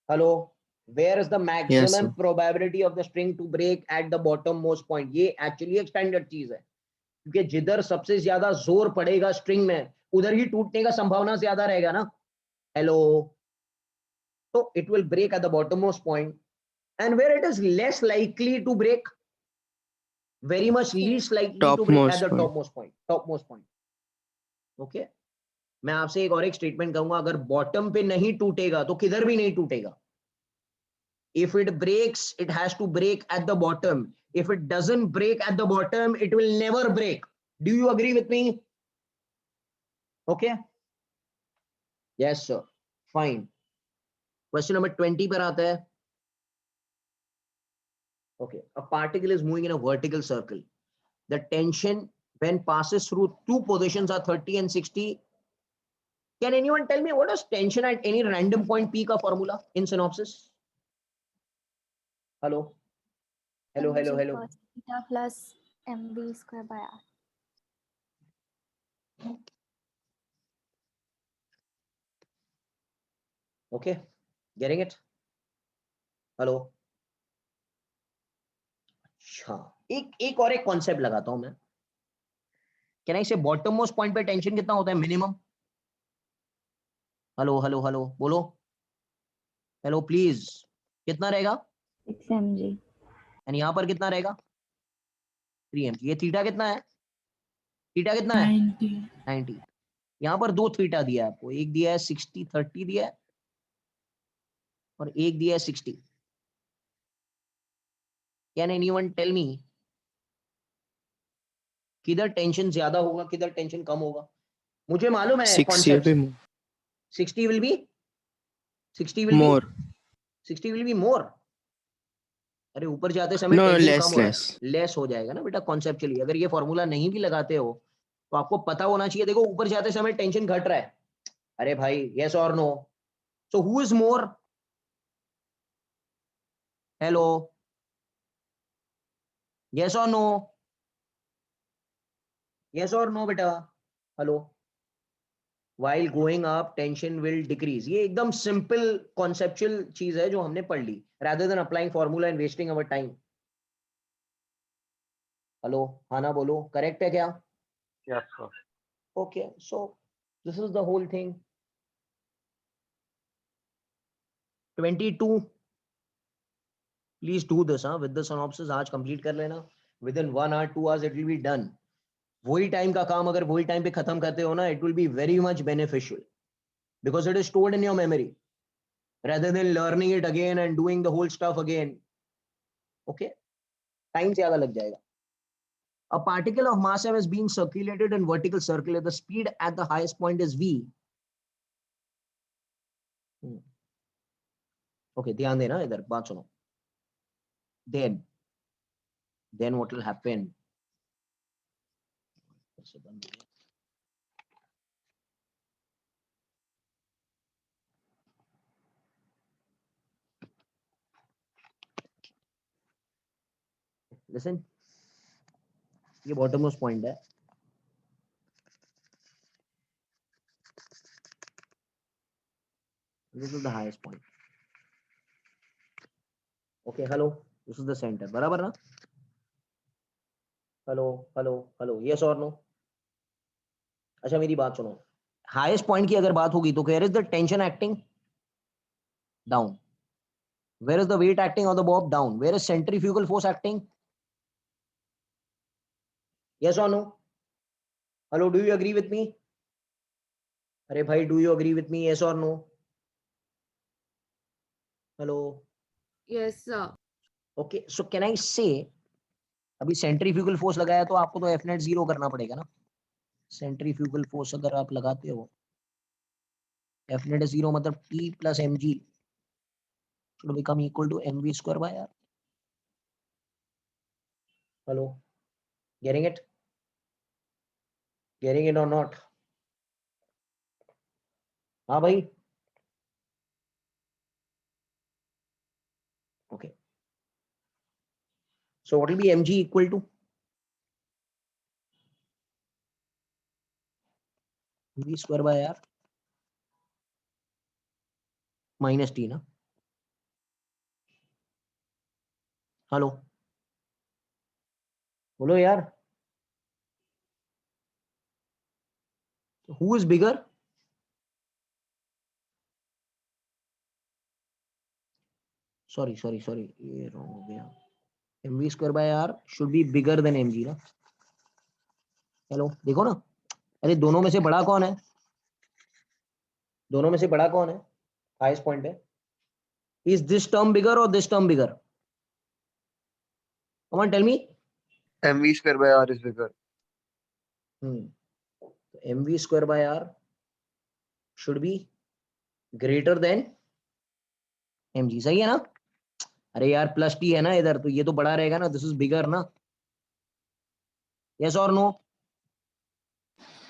Hello. Where is the maximum Yes, sir. probability of the string to break at the bottom most point? ये actually एक standard चीज है क्योंकि जिधर सबसे ज्यादा जोर पड़ेगा स्ट्रिंग में उधर ही टूटने का संभावना ज्यादा रहेगा ना. हेलो. तो it will break at the bottommost point. And where it is less likely to break, very much least likely to break at the Topmost point. topmost point. Okay. मैं आपसे एक और एक स्टेटमेंट कहूंगा, अगर बॉटम पे नहीं टूटेगा तो किधर भी नहीं टूटेगा. If it breaks, it has to break at the bottom. If it doesn't break at the bottom, it will never break. Do you agree with me? Okay. Yes, sir. Fine. Question number 20 पर आता है. Okay. A particle is moving in a vertical circle. The tension when passes through two positions are 30 and 60. Can anyone tell me what is tension at any random point P का formula in synopsis? Hello. Hello. cos theta plus mv square by r. Okay. Getting it? Hello. अच्छा, एक और एक concept लगाता हूं मैं. Can I से bottom most point पे टेंशन कितना होता है मिनिमम? हेलो बोलो. Hello please. कितना रहेगा? 6 mg. एंड यहाँ पर कितना रहेगा? 3 mg. ये थीटा कितना है? थीटा कितना है? 90. यहाँ पर दो थीटा दिया है आपको. एक दिया है 60 30 दिया है और एक दिया है 60. Can anyone tell me किधर टेंशन ज्यादा होगा, किधर टेंशन कम होगा, मुझे मालूम है 6 कॉन्सेप्ट। पे more. 60 will be 60 will More. be 60 will be more। अरे ऊपर जाते समय No, टेंशन less, कम हो रहा less. है, लेस हो जाएगा ना बेटा कॉन्सेप्चुअली। अगर ये फॉर्मूला नहीं भी लगाते हो तो आपको पता होना चाहिए, देखो ऊपर जाते समय टेंशन घट रहा है, अरे भाई यस और no, so who is more? Hello, yes और नो, यस और नो बेटा, hello. while going up tension will decrease, ये एकदम सिंपल कॉन्सेप्चुअल चीज है जो हमने पढ़ ली, rather than applying formula and wasting our time। Hello, हाँ ना बोलो, करेक्ट है क्या? Yes, sir. Okay, so this is the whole thing। 22, please do this with the synopsis, आज कंप्लीट कर लेना, within 1 hour 2 hours it will be done। वही time का काम अगर वही टाइम पे खत्म करते हो ना, it will be very much beneficial because it is stored in your memory rather than learning it again and doing the whole stuff again। okay, time ज्यादा लग जाएगा। A particle of mass m is being circulated in vertical circle, the speed at the highest point is v। okay, ध्यान देना, इधर बात सुनो। then what will happen? listen, ये bottommost point है, this is the highest point। okay, hello, this is the center, बराबर ना? Hello hello hello, yes और नो? अच्छा मेरी बात सुनो, हाईएस्ट पॉइंट की अगर बात होगी तो where is the tension acting? Down. Where is the weight acting on the bob? Down. Where is centrifugal force acting? Yes और no? Hello, do you agree with me? अरे भाई, do you agree with me, yes और no? Hello, Yes, sir. Okay, so can I say, अभी centrifugal force लगाया तो आपको तो F net 0 करना पड़ेगा ना। सेंट्रीफ्यूगल फोर्स अगर आप लगाते हो, एफ नेट 0 मतलब T plus m g should become equal to mv square by r। hello, getting it? getting it or not? हाँ भाई, okay, so what will be mg equal to? v square by r minus t ना। Hello, बोलो यार, who is bigger? Sorry sorry sorry, ये wrong हो गया, mv square by r should be bigger than mg ना। Hello, देखो ना, अरे दोनों में से बड़ा कौन है? दोनों में से बड़ा कौन है हाईएस्ट पॉइंट पे? इज दिस टर्म बिगर और this term bigger? Come on tell me. MV square by R is bigger. mv square by r should be greater than mg, सही है ना? अरे यार प्लस टी है ना इधर, तो ये तो बड़ा रहेगा ना, दिस इज बिगर ना। यस और नो?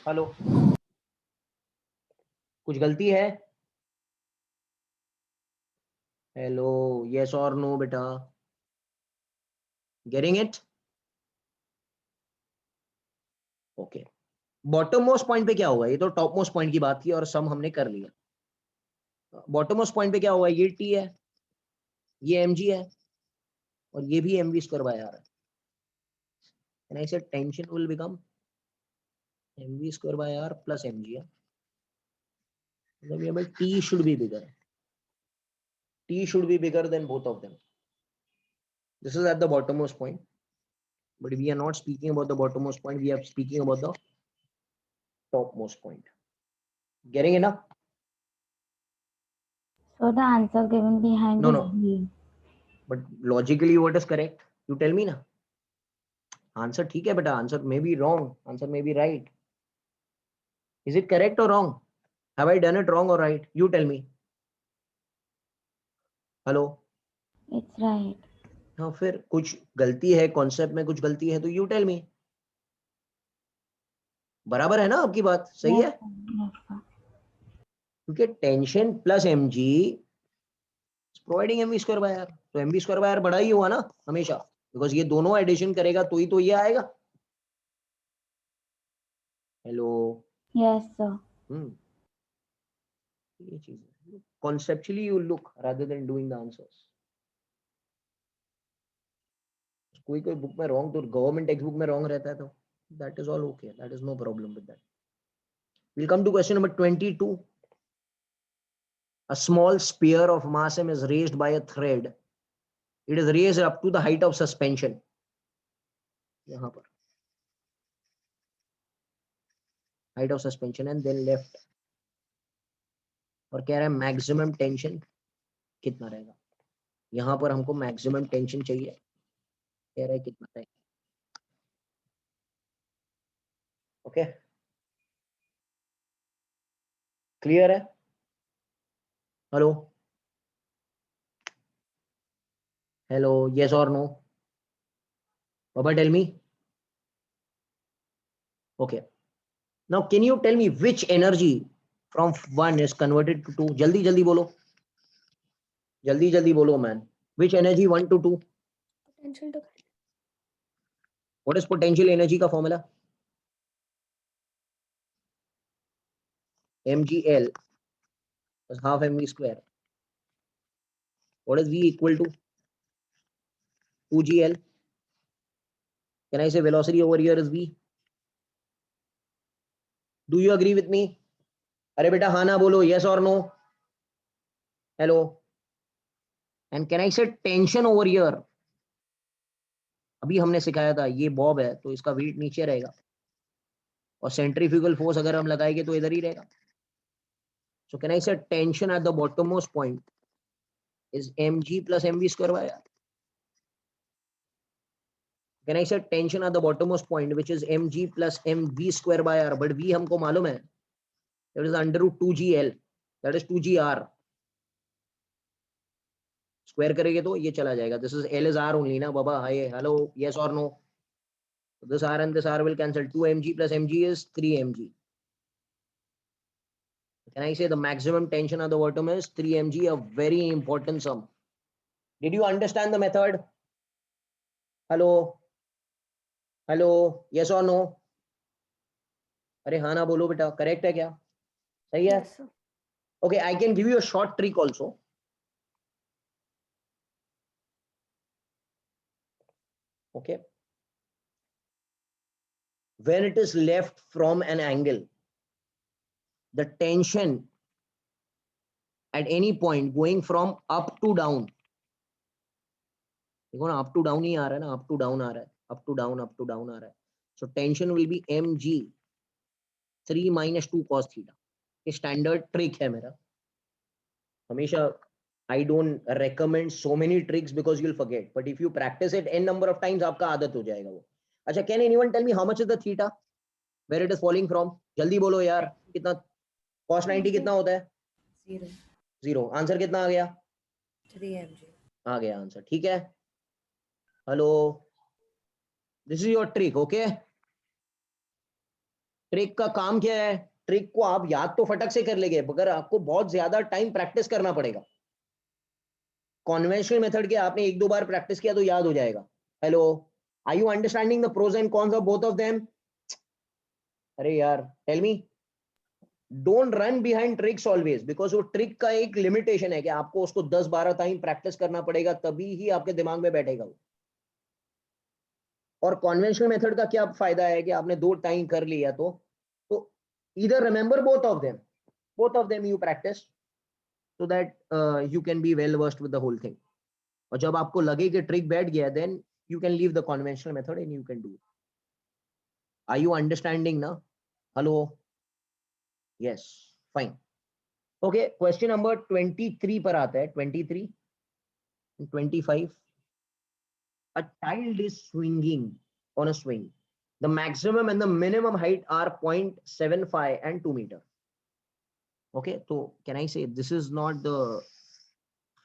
हेलो, कुछ गलती है? हेलो, यस और नो बेटा? Getting it? Okay, bottom most point पे क्या होगा? ये तो टॉप मोस्ट पॉइंट की बात की और सम हमने कर लिया। बॉटम मोस्ट पॉइंट पे क्या होगा? ये टी है, ये mg है, और ये भी mv स्क्वायर बाय r है। and I said tension will become mv square by r plus mg है। मतलब ये भाई t should be bigger, t should be bigger than both of them। this is at the bottommost point, but we are not speaking about the bottommost point, we are speaking about the topmost point। getting enough? So the answer given behind No, is no. B. But logically what is correct? You tell me na। Answer ठीक है बेटा, answer may be wrong, answer may be right. Is it correct or wrong? Have I done it wrong or right? You tell me. Hello. It's right. हाँ, फिर कुछ गलती है concept में, कुछ गलती है तो यू टेल मी. बराबर है ना आपकी बात? सही Yes, है. sir. Yes, sir. क्योंकि tension plus mg providing mv square by r, तो mv स्क्वायर बाय आर बड़ा ही हुआ ना हमेशा, बिकॉज ये दोनों एडिशन करेगा तो ही तो ये आएगा. हेलो. Yes, sir. ये चीज है. Conceptually you look rather than doing the answers. कोई कोई बुक में रॉन्ग, तो गवर्नमेंट टेक्स्ट बुक में रॉन्ग रहता है, तो that is all okay, that is no problem with that. We'll come to question number 22. A small sphere of mass m is raised by a thread. It is raised up to the height of suspension. यहाँ पर height of suspension and then left. और कह रहा है maximum tension कितना रहेगा. यहाँ पर हमको मैक्सिमम टेंशन चाहिए, कह रहा है कितना रहेगा. ओके, क्लियर है? हेलो. हेलो, यस और नो? बाबा tell me. Okay, now can you tell me which energy from 1 is converted to 2? जल्दी जल्दी बोलो, जल्दी जल्दी बोलो man. Which energy 1 to 2? Potential to what is potential energy का formula? mgl plus half mv square. What is v equal to? 2gl. Can I say velocity over here is v? Do you agree with me? अरे बेटा हाँ ना बोलो, yes or no? Hello. And can I say tension over here? अभी हमने सिखाया था, ये बॉब है तो इसका वेट नीचे रहेगा, और सेंट्रीफ्यूगल फोर्स अगर हम लगाएंगे तो इधर ही रहेगा. So can I say tension at the bottommost point is mg plus mv square by r? Can I say tension at the bottommost point which is mg plus mv square by r, but v हमको मालूम है, that is under root 2gl, that is 2gr. Square करेंगे तो ये चला जाएगा. This is l is r only ना बाबा. हाय, hello, yes or no? This r and this r will cancel. 2mg plus mg is 3mg. Can I say the maximum tension at the bottom is 3mg, a very important sum. Did you understand the method? Hello. Hello, yes or no? अरे हाँ ना बोलो बेटा, correct है क्या? सही है? yes, sir. Okay, I can give you a short trick also. Okay, when it is left from an angle, the tension at any point going from up to down, देखो ना, up to down ही आ रहा है ना, up to down आ रहा है, up to down आ रहा है. So tension will be mg 3 minus 2 cos theta. ये स्टैंडर्ड ट्रिक है मेरा हमेशा. I don't recommend so many tricks because you'll forget, but if you practice it n number of times आपका आदत हो जाएगा वो. अच्छा, can anyone tell me how much is the theta where it is falling from? जल्दी बोलो यार, कितना cos 90 कितना होता है? 0. आंसर कितना आ गया? 3mg. आ गया आंसर. ठीक है. Hello, this is your trick. Okay, trick का काम क्या है? ट्रिक को आप याद तो फटक से कर लेंगे, मगर आपको बहुत ज्यादा टाइम प्रैक्टिस करना पड़ेगा. कॉन्वेंशनल मेथड के आपने 1-2 बार प्रैक्टिस किया तो याद हो जाएगा. Hello, are you understanding the pros and cons of both of them? अरे यार, tell me. Don't run behind tricks always, because वो ट्रिक का एक लिमिटेशन है कि आपको उसको 10-12 टाइम प्रैक्टिस करना पड़ेगा, तभी ही आपके दिमाग में बैठेगा वो. और कॉन्वेंशनल मेथड का क्या फायदा है कि आपने 2 टाइम कर लिया तो either remember both of them you practice so that you can be well versed with the whole thing. और जब आपको लगे कि ट्रिक बैठ गया, then you can leave the conventional method and you can do it. Are you understanding now? Hello? Yes, fine. Okay, question number 23 पर आता है. 23 and 25. A child is swinging on a swing. The maximum and the minimum height are 0.75 and 2 meter. Okay, so can I say this is not the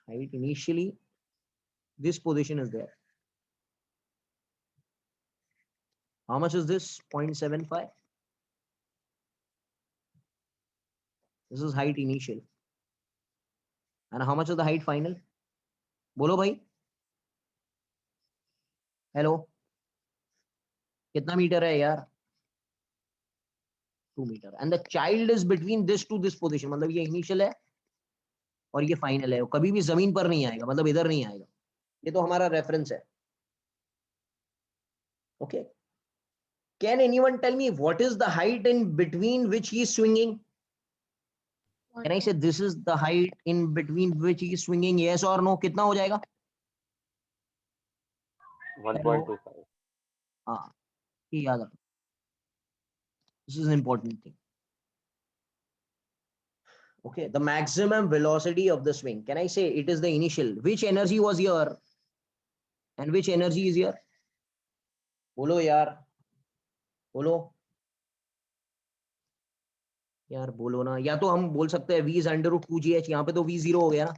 height initially? This position is there. How much is this? 0.75. This is height initial. And how much is the height final? Bolo bhai. Hello. कितना metre है यार? 2 metre. And the child is between this to this position. मतलब ये initial है और ये final है. कभी भी जमीन पर नहीं आएगा, मतलब इधर नहीं आएगा. ये तो हमारा reference है. Okay. Can anyone tell me what is the height in between which he is swinging? Can I say this is the height in between which he is swinging? Yes or no? कितना हो जाएगा? 1.25. हाँ, ये याद रखो. This is an important thing. Okay, the maximum velocity of the swing. Can I say it is the initial? Which energy was here? And which energy is here? बोलो यार. बोलो. यार बोलो ना. या तो हम बोल सकते हैं v is under root 2gh. यहाँ पे तो v 0 हो गया ना.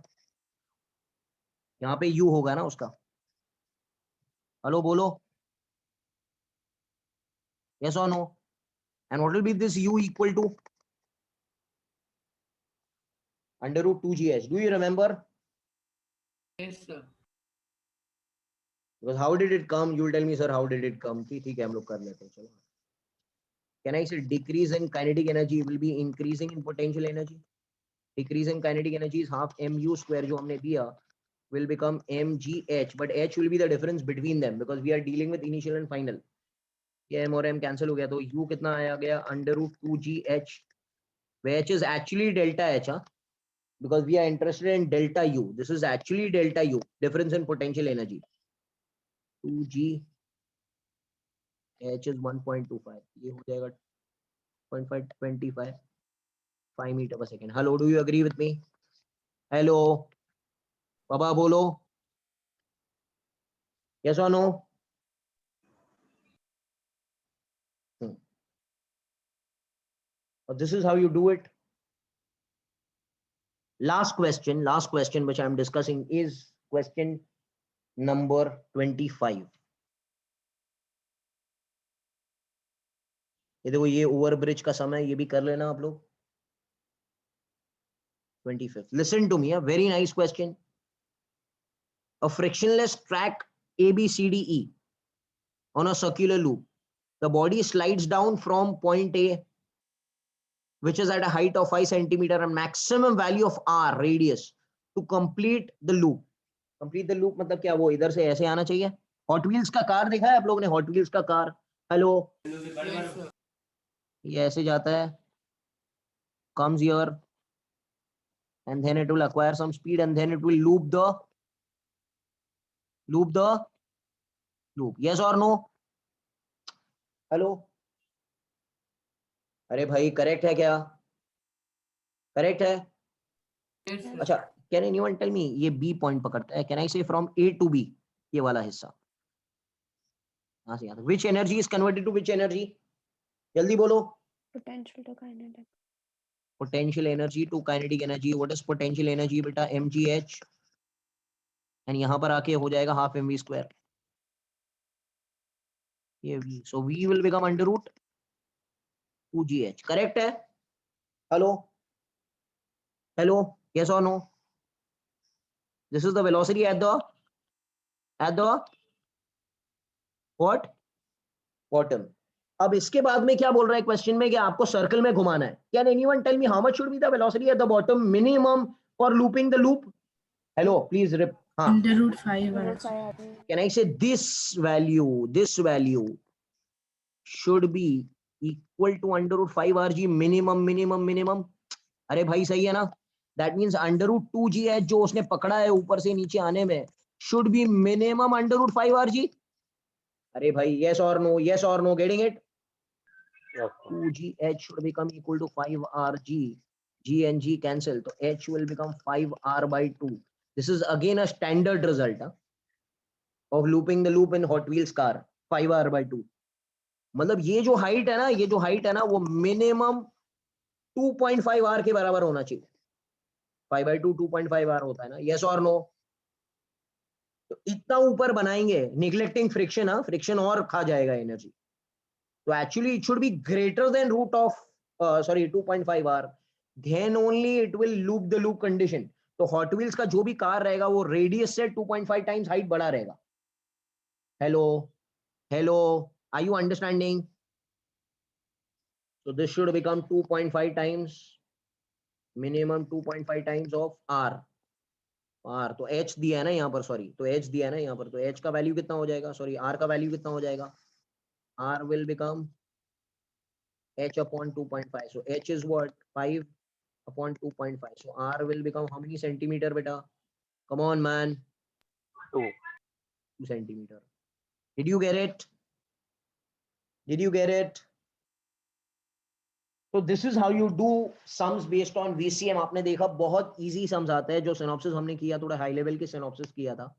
यहाँ पे u होगा ना उसका. हेलो बोलो. Yes or no? And what will be this u equal to? Under root 2gh. Do you remember? Yes, sir. Because how did it come? You will tell me, sir, how did it come? ठीक है हम लोग कर लेते हैं. चलो. Can I say decrease in kinetic energy will be increasing in potential energy? Decrease in kinetic energy is half mu square जो हमने दिया will become mgh, but h will be the difference between them because we are dealing with initial and final. ये m और m cancel हो गया तो u कितना आया गया? Under root 2gh, where h is actually delta h, huh? Because we are interested in delta u. This is actually delta u, difference in potential energy. 2g h is 1.25. ये हो जाएगा 0.525 5 meter per second. Hello, do you agree with me? Hello, Baba bolo. Yes or no? This is how you do it. Last question which I am discussing is question number 25. ये देखो ये over bridge का समय ये भी कर लेना आप लोग. 25th. Listen to me, a very nice question. A frictionless track ABCDE on a circular loop. The body slides down from point A, which is at a height of 5 centimeter and maximum value of R radius to complete the loop. Complete the loop मतलब क्या? वो इधर से ऐसे आना चाहिए. Hot Wheels का car देखा है आप लोगों ने? Hot Wheels का कार. हेलो. ये ऐसे जाता है. Comes here. And then it will acquire some speed and then it will loop the loop. Yes or no? Hello? अरे भाई करेक्ट है क्या? करेक्ट है? Yes, sir. अच्छा, can anyone tell me ये B point पकड़ता है? Can I say from A to B ये वाला हिस्सा? यहाँ से यहाँ तक. Which energy is converted to which energy? जल्दी बोलो. Potential to kinetic. Potential energy to kinetic energy. What is potential energy बेटा? mgh. And यहाँ पर आके हो जाएगा half mv square. ये v. So v will become under root 2gh. Correct है? Hello? Hello? Yes or no? This is the velocity at the what? Bottom. अब इसके बाद में क्या बोल रहा है क्वेश्चन में कि आपको सर्कल में घुमाना है. Can anyone tell me how much should be the velocity at the bottom minimum for looping the loop? Hello, please rip. हाँ. Under root 5 Under R. root 5 RG. Can I say this value should be equal to under root 5 RG minimum. अरे भाई सही है ना? That means under root 2gh जो उसने पकड़ा है ऊपर से नीचे आने में should be minimum under root 5 RG. अरे भाई yes or no? Yes or no? Getting it? Yes, sir. 2gh should become equal to 5 RG. G and G cancel. So h will become 5 R by 2. This is again a standard result of looping the loop in Hot Wheels car. 5r/2, मतलब ये जो height है ना, ये जो height है ना, वो मिनिमम 2.5r के बराबर होना चाहिए। 5/2 2.5r होता है ना, यस और नो? तो इतना ऊपर बनाएंगे, निग्लेक्टिंग फ्रिक्शन, हाँ, फ्रिक्शन और खा जाएगा एनर्जी। तो actually it should be greater than root of 2.5r, then only it will loop the loop condition। तो हॉट व्हील्स का जो भी कार रहेगा वो रेडियस से 2.5 टाइम्स हाइट बड़ा रहेगा। Hello hello, are you understanding? So this should become 2.5 times, minimum 2.5 times of r। r तो h दिया है ना यहाँ पर, सॉरी, तो h दिया है ना यहाँ पर, तो h का वैल्यू कितना हो जाएगा, सॉरी r का वैल्यू कितना हो जाएगा? r will become h upon 2.5, so h is what, 5 upon 2.5, so r will become how many centimeter beta? Come on man, 2. 2 centimeter। Did you get it? Did you get it? So this is how you do sums based on VCM। आपने देखा बहुत easy sums आते हैं, जो synopsis हमने किया थोड़ा high level के synopsis किया था,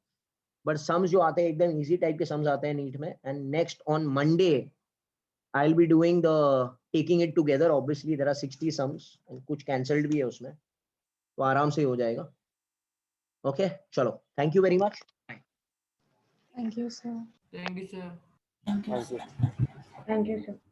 but sums जो आते हैं एकदम easy type के sums आते हैं NEET में। And next on Monday I'll be doing the taking it together। Obviously there are 60 sums and कुछ cancelled भी है उसमें, तो आराम से हो जाएगा। Okay, चलो, thank you very much। Thank you, sir. Thank you, sir. Thank you. Thank you, sir.